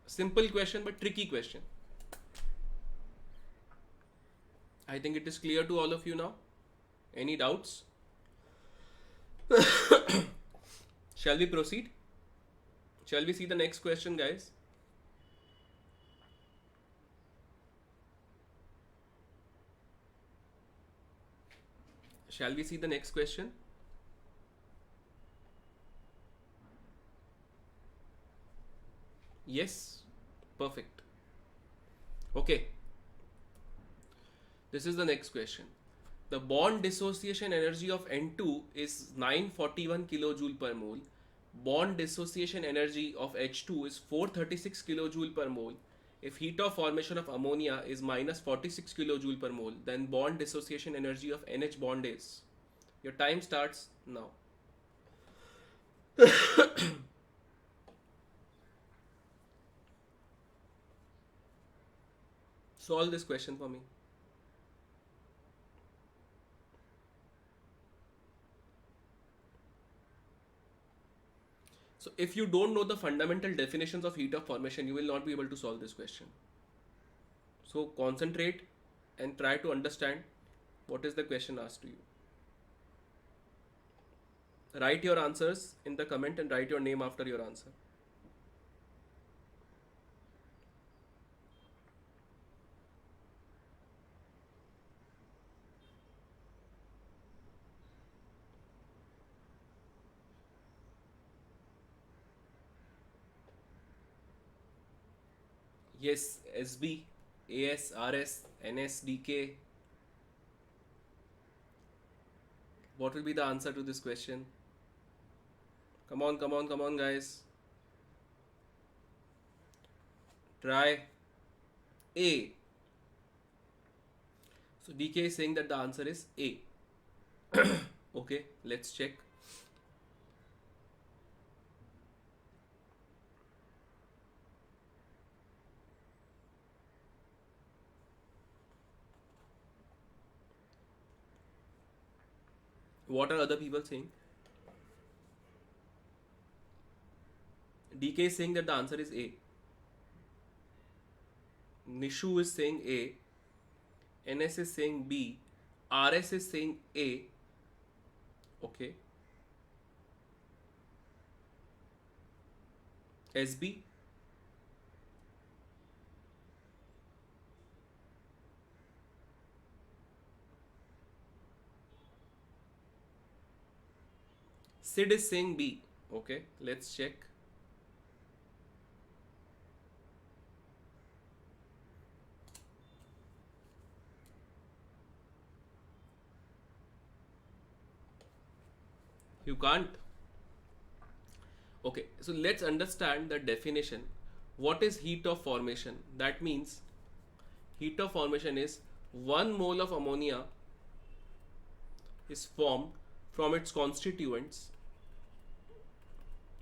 Simple question but tricky question. I think it is clear to all of you now. Any doubts? Shall we proceed? Shall we see the next question, guys? Shall we see the next question? Yes? Perfect. Okay. This is the next question. The bond dissociation energy of N2 is 941 kilojoule per mole. Bond dissociation energy of H2 is 436 kilojoule per mole. If heat of formation of ammonia is minus 46 kilojoule per mole, then bond dissociation energy of NH bond is. Your time starts now. Solve this question for me. So if you don't know the fundamental definitions of heat of formation, you will not be able to solve this question. So concentrate and try to understand what is the question asked to you. Write your answers in the comment and write your name after your answer. Yes, SB, AS, RS, NS, DK. What will be the answer to this question? Come on, come on, come on, guys. Try A. So DK is saying that the answer is A. Okay, let's check. What are other people saying? DK is saying that the answer is A. Nishu is saying A. NS is saying B. RS is saying A. Okay. SB. Sid is saying B. Okay, let's check. You can't. Okay, so let's understand the definition. What is heat of formation? That means heat of formation is 1 mole of ammonia is formed from its constituents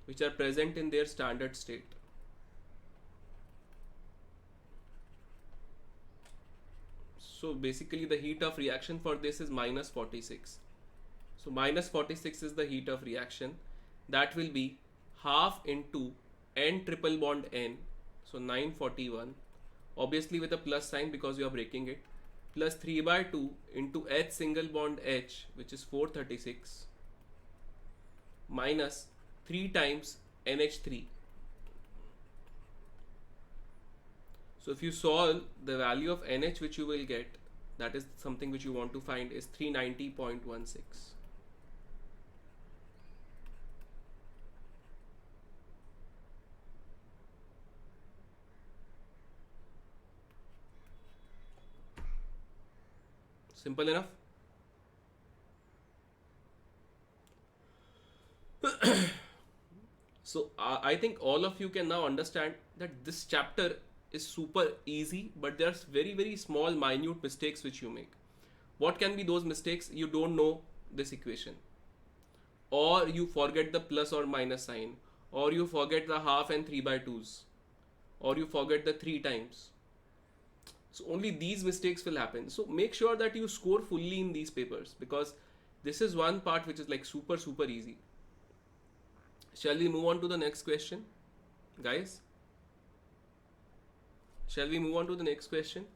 which are present in their standard state. So basically the heat of reaction for this is minus 46. So minus 46 is the heat of reaction. That will be half into n triple bond n. So 941. Obviously with a plus sign because you are breaking it. Plus 3 by 2 into H single bond H, which is 436. Minus 3 times NH3. So if you solve, the value of NH which you will get, that is something which you want to find, is 390.16. Simple enough. So I think all of you can now understand that this chapter is super easy, but there's very small minute mistakes which you make. What can be those mistakes? You don't know this equation, or you forget the plus or minus sign, or you forget the half and 3 by 2s, or you forget the 3 times. So only these mistakes will happen. So make sure that you score fully in these papers, because this is one part which is like super easy. Shall we move on to the next question, guys? Shall we move on to the next question?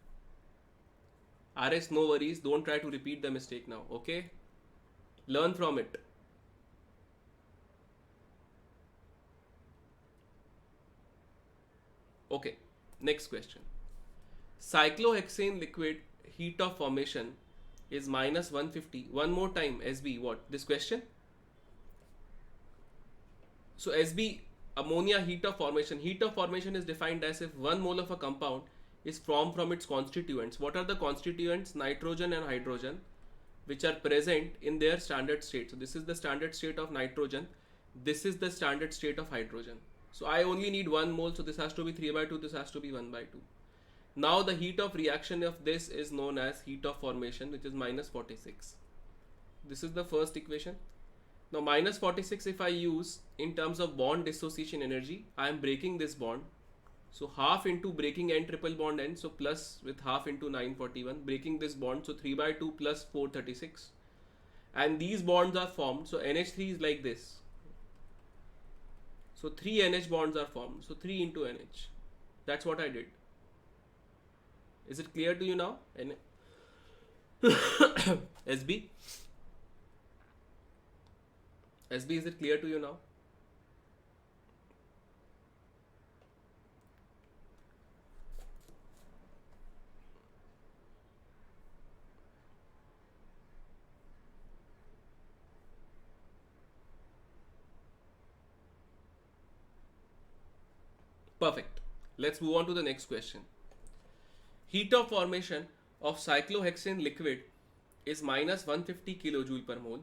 RS, no worries. Don't try to repeat the mistake now, okay? Learn from it. Okay, next question. Cyclohexane liquid heat of formation is minus 150. One more time, SB, what? This question? So SB, ammonia heat of formation. Heat of formation is defined as if 1 mole of a compound is formed from its constituents. What are the constituents? Nitrogen and hydrogen, which are present in their standard state. So this is the standard state of nitrogen. This is the standard state of hydrogen. So I only need 1 mole. So this has to be 3 by 2. This has to be 1 by 2. Now the heat of reaction of this is known as heat of formation, which is minus 46. This is the first equation. Now minus 46 if I use in terms of bond dissociation energy, I am breaking this bond. So half into breaking n triple bond n, so plus with half into 941, breaking this bond, so 3 by 2 plus 436. And these bonds are formed, so NH3 is like this. So 3 NH bonds are formed, so 3 into NH. That's what I did. Is it clear to you now? SB? SB, is it clear to you now? Perfect. Let's move on to the next question. Heat of formation of cyclohexane liquid is minus 150 kilojoule per mole.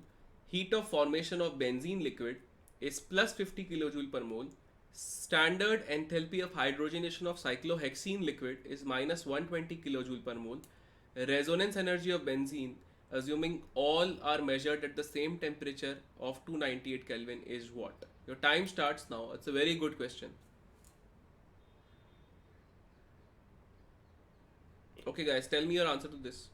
Heat of formation of benzene liquid is plus 50 kilojoule per mole. Standard enthalpy of hydrogenation of cyclohexene liquid is minus 120 kilojoule per mole. Resonance energy of benzene, assuming all are measured at the same temperature of 298 Kelvin, is what? Your time starts now. It's a very good question. Okay, guys, tell me your answer to this.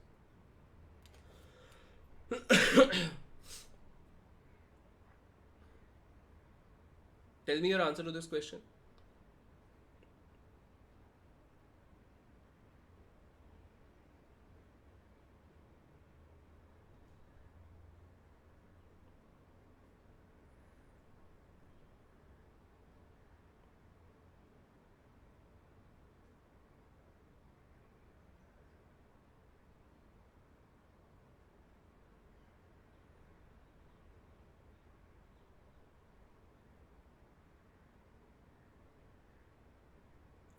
Tell me your answer to this question.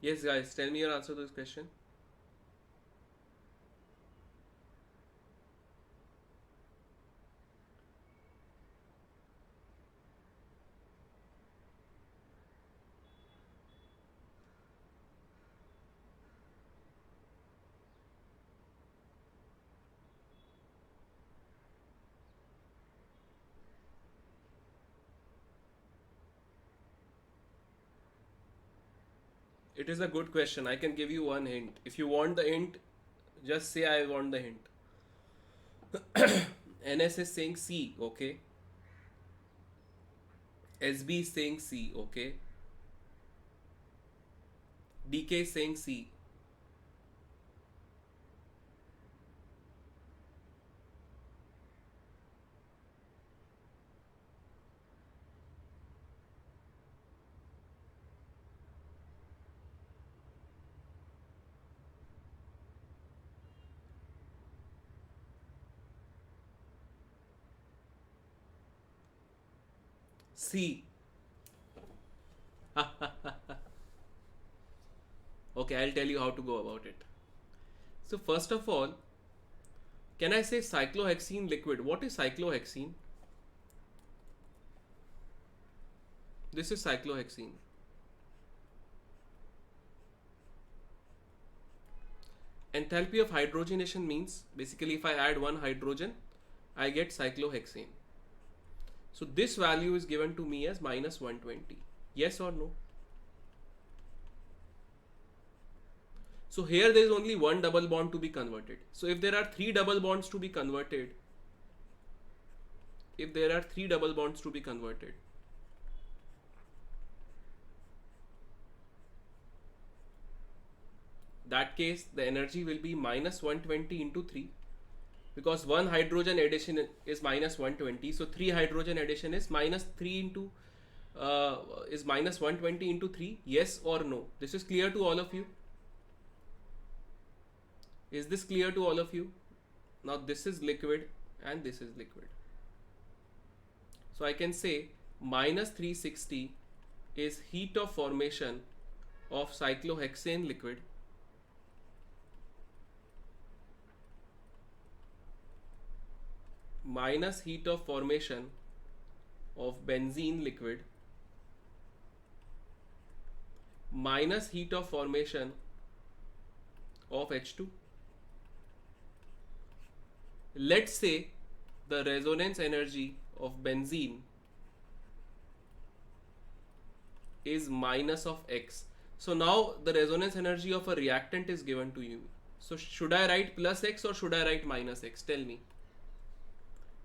Yes, guys, tell me your answer to this question. It is a good question. I can give you one hint. If you want the hint, just say I want the hint. NS is saying C, okay? SB is saying C, okay? DK is saying C. C. Okay, I'll tell you how to go about it. So first of all, can I say cyclohexene liquid? What is cyclohexene? This is cyclohexene. Enthalpy of hydrogenation means basically if I add one hydrogen, I get cyclohexane. So this value is given to me as minus 120. Yes or no? So here there is only one double bond to be converted. So if there are three double bonds to be converted, that case the energy will be minus 120 into 3, because one hydrogen addition is minus 120, so 3 hydrogen addition is minus 3 into is minus 120 into 3. Yes or no? This is clear to all of you? Is this clear to all of you? Now this is liquid and this is liquid. So I can say minus 360 is heat of formation of cyclohexane liquid, minus heat of formation of benzene liquid, minus heat of formation of H2. Let's say the resonance energy of benzene is minus of X. So now the resonance energy of a reactant is given to you. So should I write plus X or should I write minus X? Tell me.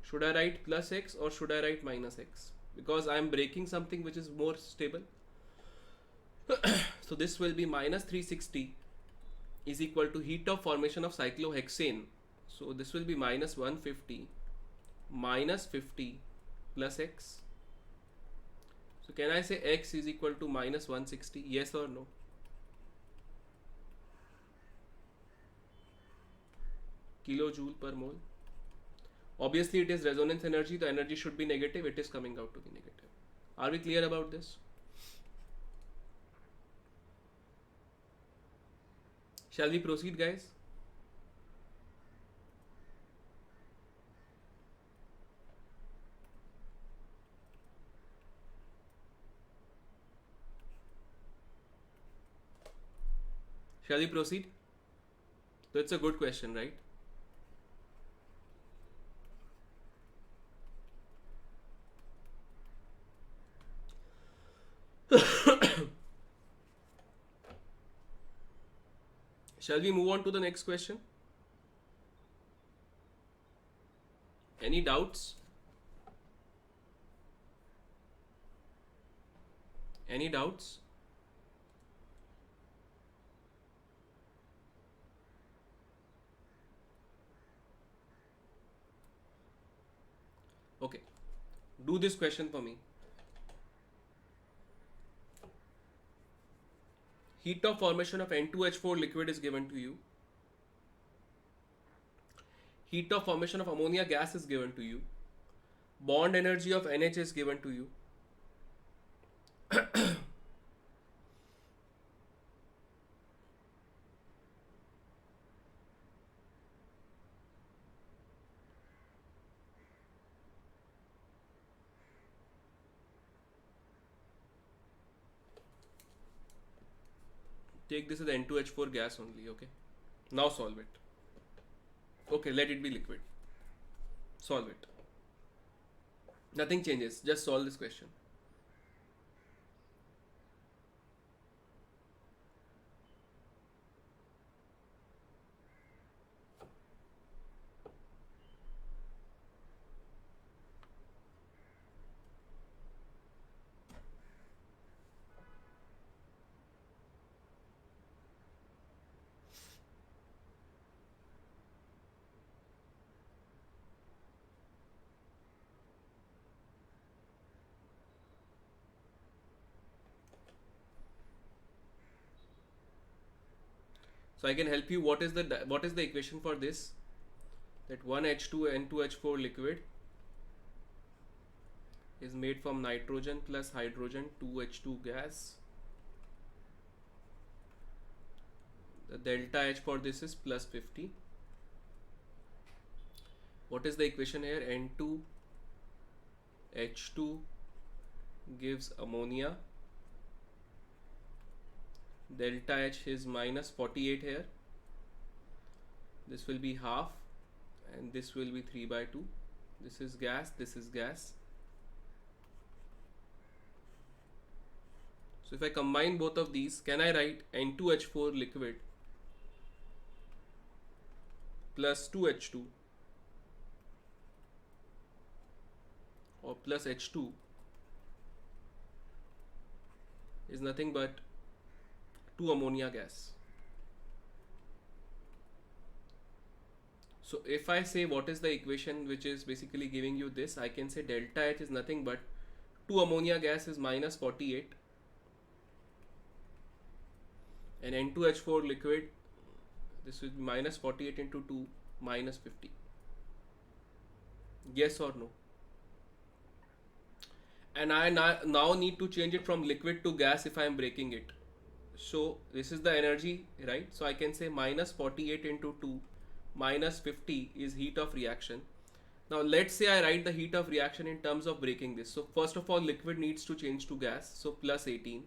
Should I write plus X or should I write minus X? Because I am breaking something which is more stable. So this will be minus 360 is equal to heat of formation of cyclohexane. So this will be minus 150 minus 50 plus X. So can I say X is equal to minus 160? Yes or no? Kilojoule per mole. Obviously it is resonance energy. The energy should be negative. It is coming out to be negative. Are we clear about this? Shall we proceed, guys? Shall we proceed? So it's a good question, right? Shall we move on to the next question? Any doubts? Any doubts? Okay. Do this question for me. Heat of formation of N2H4 liquid is given to you. Heat of formation of ammonia gas is given to you. Bond energy of NH is given to you. Take this as N2H4 gas only, okay? Now solve it. Okay, let it be liquid. Solve it. Nothing changes, just solve this question. So I can help you. What is the equation for this? That 1H2 N2H4 liquid is made from nitrogen plus hydrogen 2H2 gas. The delta H for this is plus 50. What is the equation here? N2H2 gives ammonia. Delta H is minus 48 here. This will be half and this will be 3 by 2. This is gas, this is gas. So if I combine both of these, can I write N2H4 liquid plus 2H2 or plus H2 is nothing but 2 ammonia gas. So if I say what is the equation which is basically giving you this, I can say delta H is nothing but 2 ammonia gas is minus 48 and N2H4 liquid, this will be minus 48 into 2 minus 50. Yes or no? And I now need to change it from liquid to gas if I am breaking it. So this is the energy, right? So I can say minus 48 into 2 minus 50 is heat of reaction. Now let's say I write the heat of reaction in terms of breaking this. So first of all, liquid needs to change to gas. So plus 18.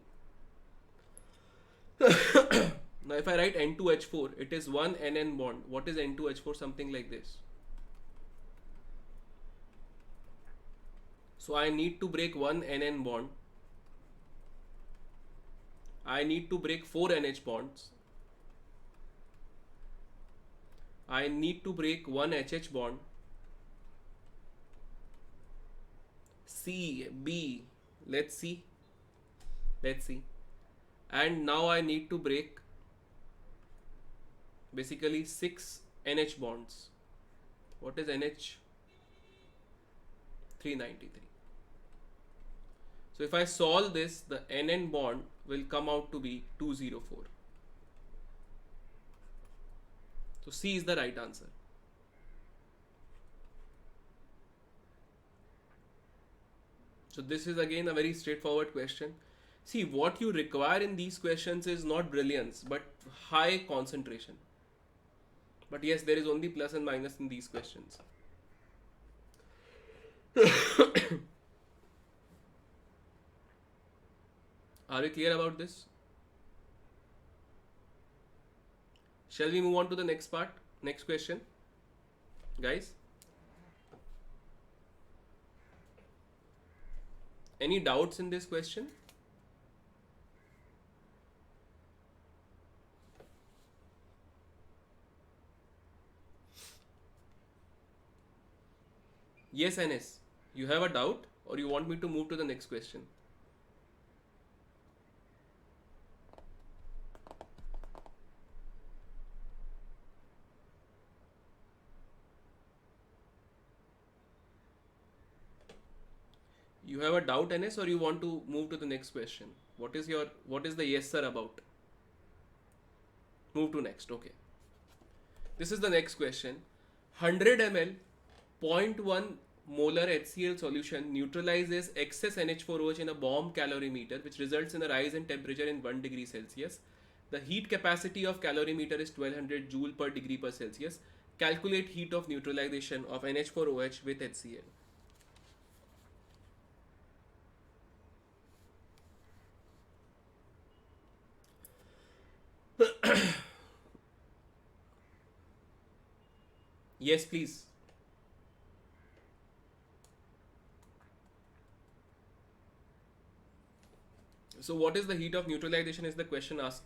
Now if I write N2H4, it is one NN bond. What is N2H4? Something like this. So I need to break one NN bond. I need to break 4 NH bonds. I need to break one HH bond. C, B, let's see. And now I need to break basically 6 NH bonds. What is NH? 393. So if I solve this, the NN bond will come out to be 204. So C is the right answer. So this is again a very straightforward question. See, what you require in these questions is not brilliance, but high concentration. But yes, there is only plus and minus in these questions. Are we clear about this? Shall we move on to the next part? Next question, guys? Any doubts in this question? Yes, NS. You have a doubt, or you want me to move to the next question? You have a doubt, NS, or you want to move to the next question? What is the yes sir about? Move to next. Okay. This is the next question. 100 ml, zero point 0.1 molar HCl solution neutralizes excess NH4OH in a bomb calorimeter, which results in a rise in temperature in 1 degree Celsius. The heat capacity of calorimeter is 1200 joule per degree per Celsius. Calculate heat of neutralization of NH4OH with HCl. Yes, please. So what is the heat of neutralization is the question asked.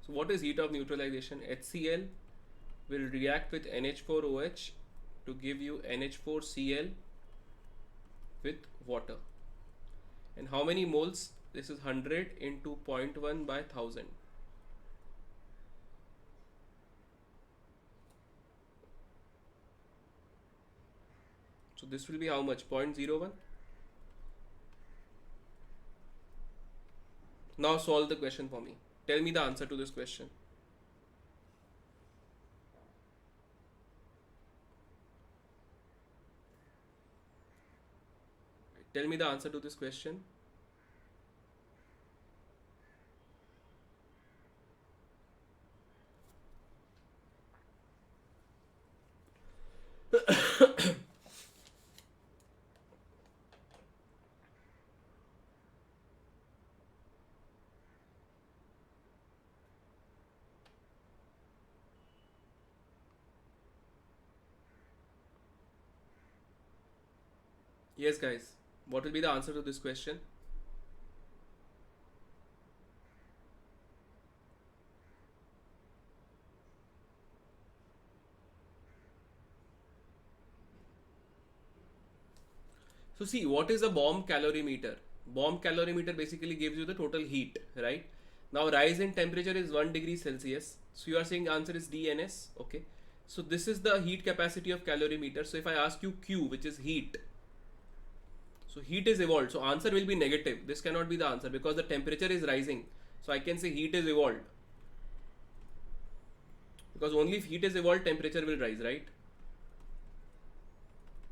So what is heat of neutralization? HCl will react with NH4OH to give you NH4Cl with water. And how many moles? This is 100 into 0.1 by 1000. So this will be how much? 0.01. Now solve the question for me. Tell me the answer to this question. Tell me the answer to this question. Yes, guys. What will be the answer to this question? So see, what is a bomb calorimeter? Bomb calorimeter basically gives you the total heat, right? Now rise in temperature is 1 degree Celsius. So you are saying answer is DNS, okay? So this is the heat capacity of calorimeter. So if I ask you Q, which is heat, so heat is evolved. So answer will be negative. This cannot be the answer because the temperature is rising. So I can say heat is evolved. Because only if heat is evolved, temperature will rise, right?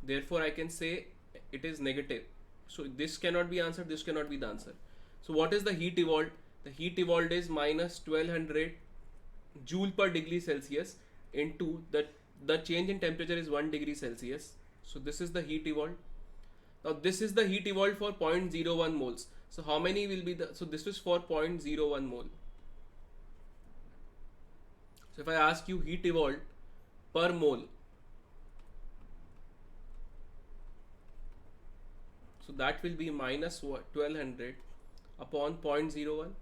Therefore, I can say it is negative. So this cannot be answered. This cannot be the answer. So what is the heat evolved? The heat evolved is minus 1200 joule per degree Celsius into the change in temperature is 1 degree Celsius. So this is the heat evolved. Now this is the heat evolved for 0.01 moles. So how many will be the, so this is for 0.01 mole. So if I ask you heat evolved per mole, so that will be minus 1200 upon 0.01.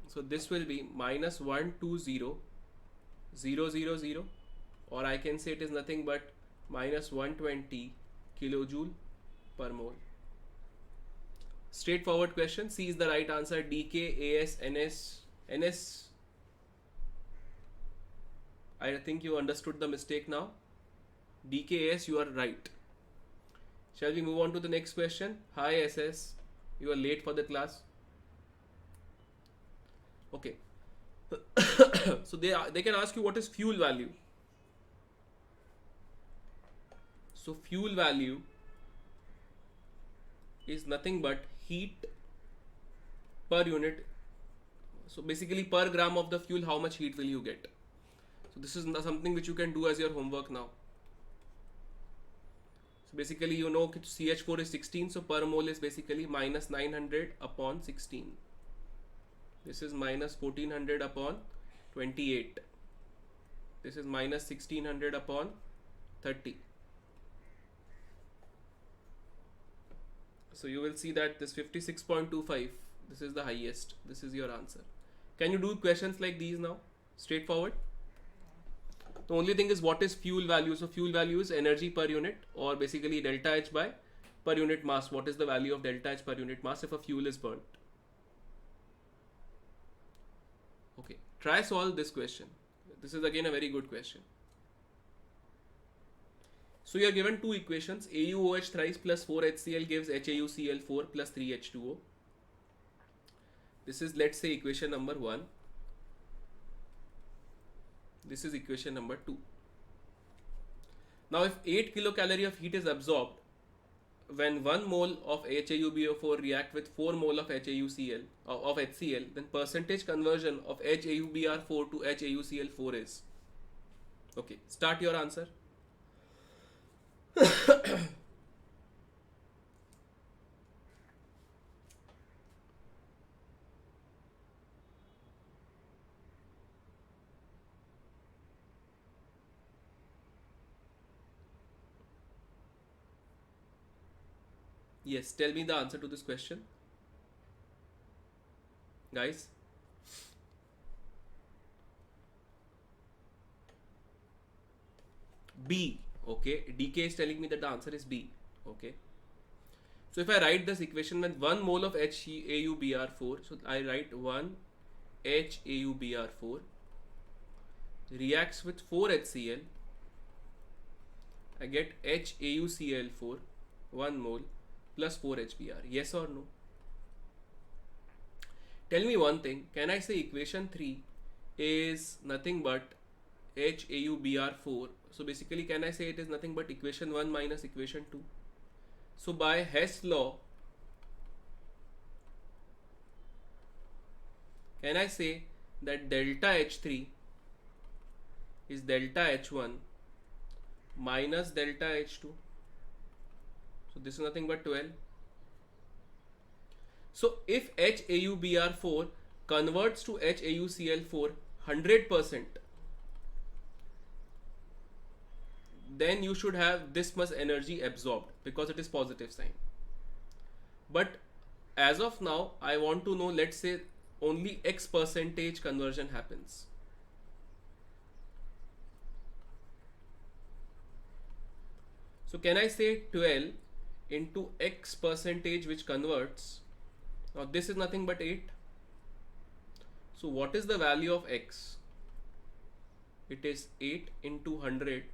So this will be minus 120,000, or I can say it is nothing but minus 120 kilojoule per mole. Straightforward question. C is the right answer. DK, AS, NS, NS. I think you understood the mistake now. DK, AS, you are right. Shall we move on to the next question? Hi SS, you are late for the class. Okay. So they can ask you what is fuel value. So fuel value is nothing but heat per unit. So basically per gram of the fuel, how much heat will you get? So this is something which you can do as your homework now. So basically you know CH4 is 16, so per mole is basically minus 900 upon 16. This is minus 1400 upon 28. This is minus 1600 upon 30. So you will see that this 56.25, this is the highest. This is your answer. Can you do questions like these now? Straightforward. The only thing is what is fuel value. So fuel value is energy per unit, or basically delta H by per unit mass. What is the value of delta H per unit mass if a fuel is burnt? Okay, try solve this question. This is again a very good question. So you are given two equations. AuOH thrice plus 4HCl gives HAuCl4 plus 3H2O. This is, let's say, equation number 1. This is equation number 2. Now if 8 kilocalorie of heat is absorbed when 1 mole of HAuBO4 react with 4 mole of HAuCl of HCl, then percentage conversion of HAuBr4 to HAuCl4 is. Okay, start your answer. Yes, tell me the answer to this question, guys. B. Okay, DK is telling me that the answer is B. Okay, so if I write this equation with 1 mole of HAuBr4, so I write 1 HAuBr4 reacts with 4 HCl, I get HAuCl4 1 mole plus 4 HBr. Yes or no? Tell me one thing, can I say equation 3 is nothing but HAuBr4? So basically can I say it is nothing but equation 1 minus equation 2? So by Hess law, can I say that delta H3 is delta H1 minus delta H2? So this is nothing but 12. So if HAuBr4 converts to HAuCl4 100%, then you should have this much energy absorbed because it is positive sign. But as of now, I want to know, let's say only X percentage conversion happens. So can I say 12 into X percentage which converts? Now this is nothing but 8. So what is the value of X? It is 8 into 100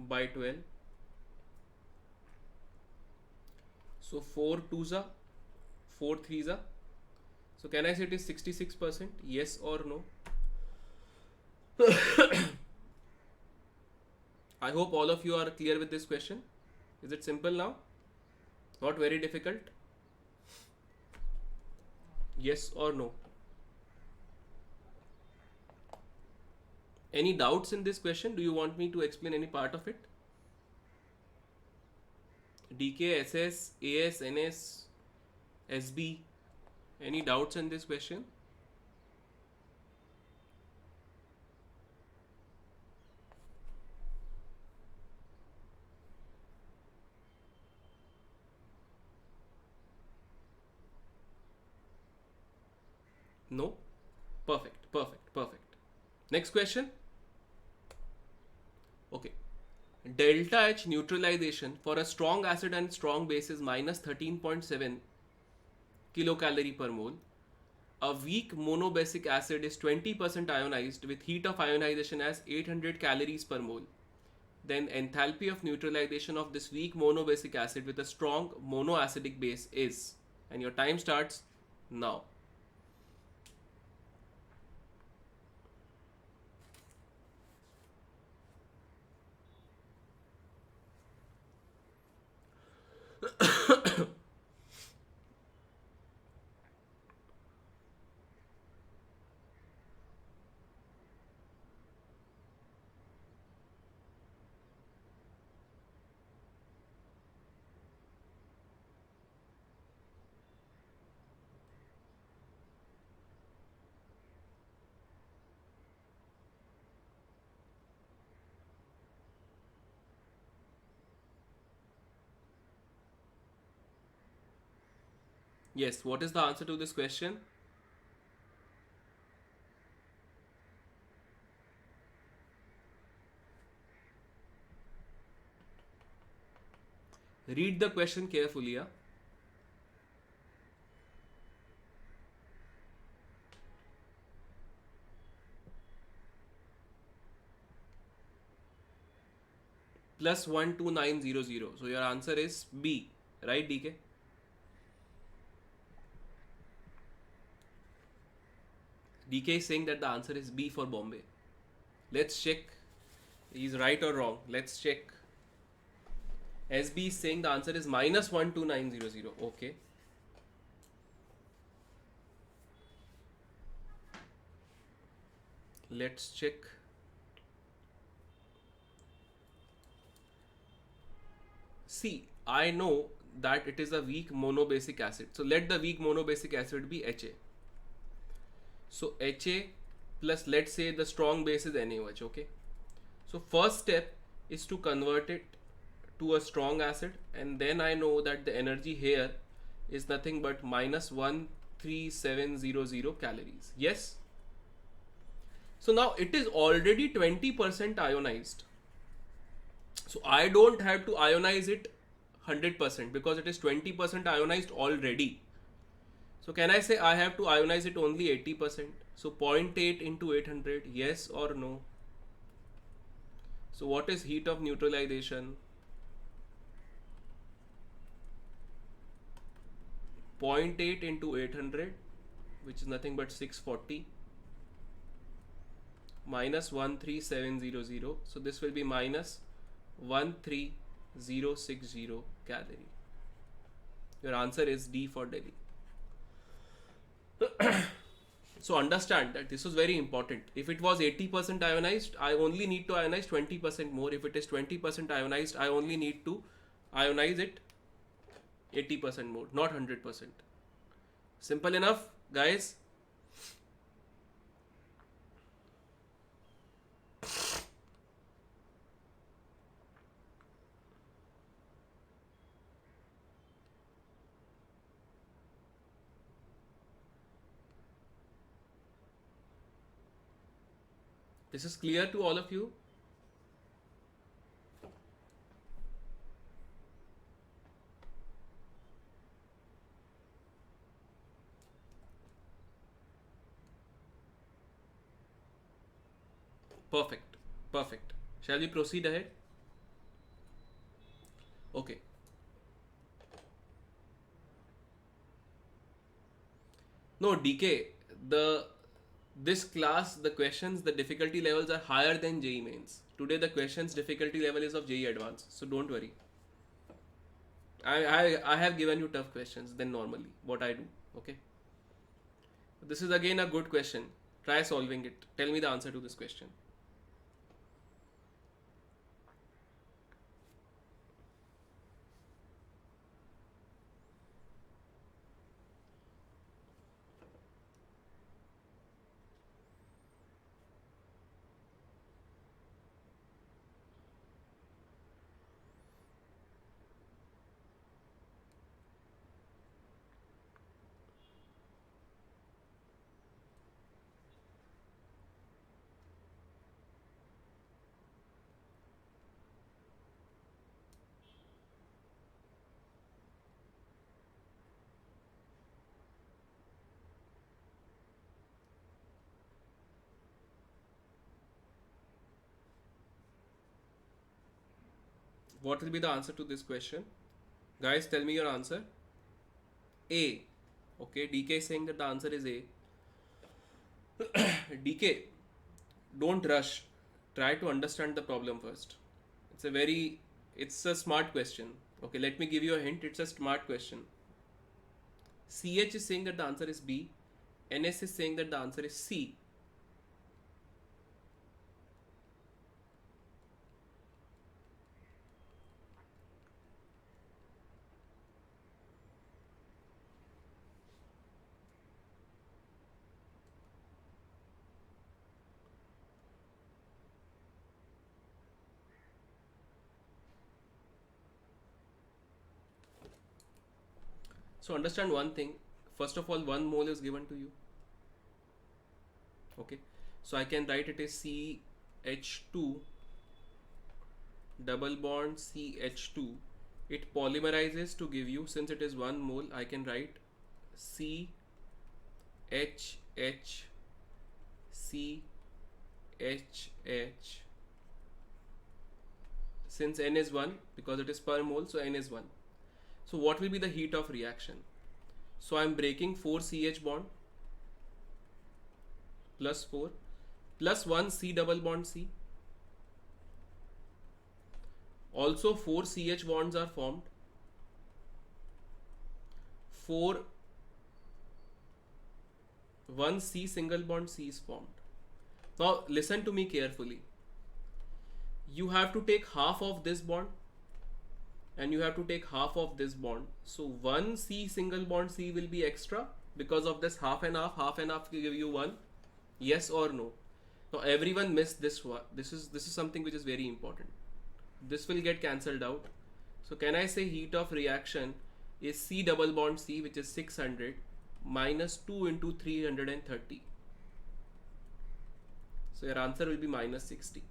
by 12. So 4 2s are, 4 3s are. So can I say it is 66%? Yes or no? I hope all of you are clear with this question. Is it simple now? Not very difficult? Yes or no? Any doubts in this question? Do you want me to explain any part of it? DK, SS, AS, NS, SB. Any doubts in this question? No? Perfect, perfect, perfect. Next question. Okay. Delta H neutralization for a strong acid and strong base is minus 13.7 kilocalorie per mole. A weak monobasic acid is 20% ionized with heat of ionization as 800 calories per mole. Then enthalpy of neutralization of this weak monobasic acid with a strong monoacidic base is, and your time starts now. Yes, what is the answer to this question? Read the question carefully. Yeah? Plus 12900. So your answer is B, right, DK? DK is saying that the answer is B for Bombay. Let's check. He's right or wrong. Let's check. SB is saying the answer is minus 12900. Okay. Let's check. See, I know that it is a weak monobasic acid. So let the weak monobasic acid be HA. So HA plus, let's say the strong base is NaOH. Okay. So first step is to convert it to a strong acid, and then I know that the energy here is nothing but minus 13700 calories. Yes. So now it is already 20% ionized. So I don't have to ionize it 100% because it is 20% ionized already. So can I say I have to ionize it only 80%? So 0.8 into 800, yes or no? So what is heat of neutralization? 0.8 into 800, which is nothing but 640, minus 13700. So this will be minus 13060 calorie. Your answer is D for Delhi. So understand that this was very important. If it was 80% ionized, I only need to ionize 20% more. If it is 20% ionized, I only need to ionize it 80% more, not 100%. Simple enough, guys. This is clear to all of you? Perfect. Perfect. Shall we proceed ahead? Okay. No, DK, the this class, the questions, the difficulty levels are higher than JEE mains. Today the questions difficulty level is of JEE advanced, so don't worry. I have given you tough questions than normally what I do. Okay. This is again a good question. Try solving it. Tell me the answer to this question. What will be the answer to this question? Guys, tell me your answer. A. Okay, DK is saying that the answer is A. DK, don't rush. Try to understand the problem first. It's a smart question. Okay, let me give you a hint. It's a smart question. CH is saying that the answer is B. NS is saying that the answer is C. So understand one thing. first of all 1 mole is given to you. Okay, so I can write it as CH2 double bond CH2. It polymerizes to give you, since it is 1 mole, I can write CHH CHH. Since N is 1, because it is per mole, so N is 1. So what will be the heat of reaction? So I am breaking 4 CH bond plus 4 plus 1 C double bond C. Also 4 CH bonds are formed. 1 C single bond C is formed. Now listen to me carefully. You have to take half of this bond and you have to take half of this bond. So 1 C single bond C will be extra because of this half and half will give you 1. Yes or no? Now everyone missed this one. This is something which is very important. This will get cancelled out. So can I say heat of reaction is C double bond C, which is 600 minus 2 into 330. So your answer will be minus 60.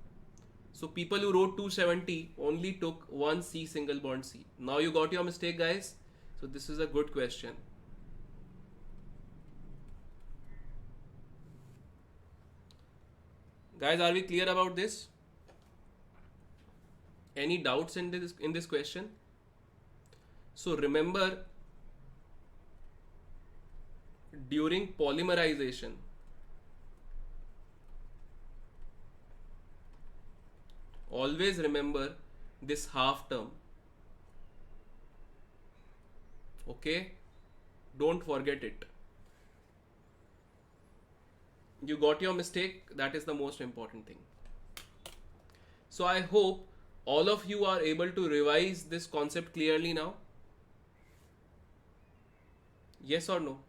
So people who wrote 270 only took 1 C single bond C. Now you got your mistake, guys. So this is a good question. Guys, are we clear about this? Any doubts in this question? So remember, during polymerization, always remember this half term. Okay? Don't forget it. You got your mistake. That is the most important thing. So I hope all of you are able to revise this concept clearly now. Yes or no?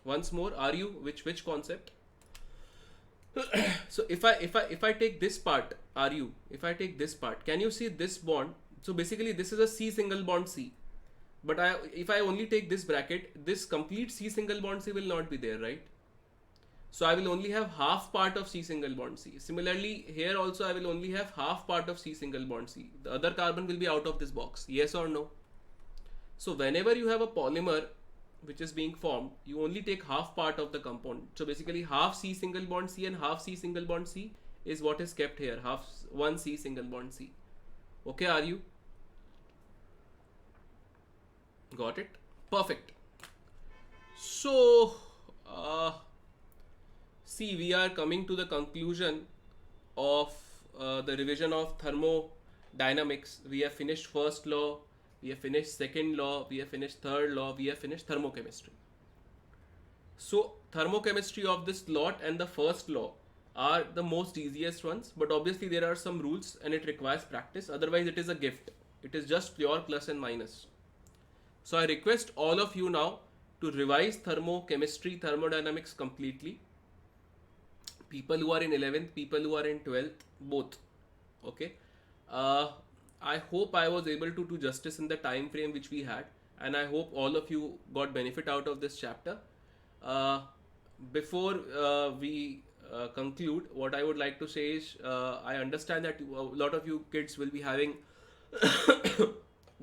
Once more, are you? Which concept? So if I take this part, are you? If I take this part, can you see this bond? So basically this is a C single bond C. But if I only take this bracket, this complete C single bond C will not be there, right? So I will only have half part of C single bond C. Similarly, here also I will only have half part of C single bond C. The other carbon will be out of this box. Yes or no? So whenever you have a polymer which is being formed, you only take half part of the compound. So basically half C single bond C and half C single bond C is what is kept here. Half 1 C single bond C. Okay, are you? Got it? Perfect. So, see, we are coming to the conclusion of the revision of thermodynamics. We have finished first law, we have finished second law, we have finished third law, we have finished thermochemistry. So thermochemistry of this lot and the first law are the most easiest ones, but obviously there are some rules and it requires practice. Otherwise it is a gift. It is just pure plus and minus. So I request all of you now to revise thermochemistry, thermodynamics completely. People who are in 11th, people who are in 12th, both. Okay. I hope I was able to do justice in the time frame which we had, and I hope all of you got benefit out of this chapter. Before we conclude, what I would like to say is, I understand that a lot of you kids will be having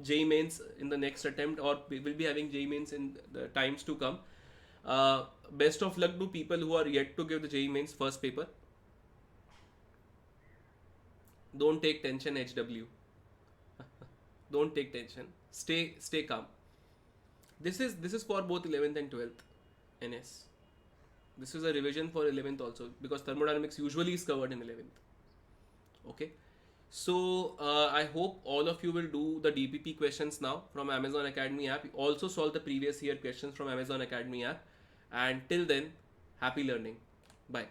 JEE mains in the next attempt, or we will be having JEE mains in the times to come. Best of luck to people who are yet to give the JEE mains first paper. Don't take tension, HW. Don't take tension. Stay calm. This is for both 11th and 12th NS. This is a revision for 11th also, because thermodynamics usually is covered in 11th. Okay. So I hope all of you will do the DPP questions now from Amazon Academy app. Also solve the previous year questions from Amazon Academy app. And till then, happy learning. Bye.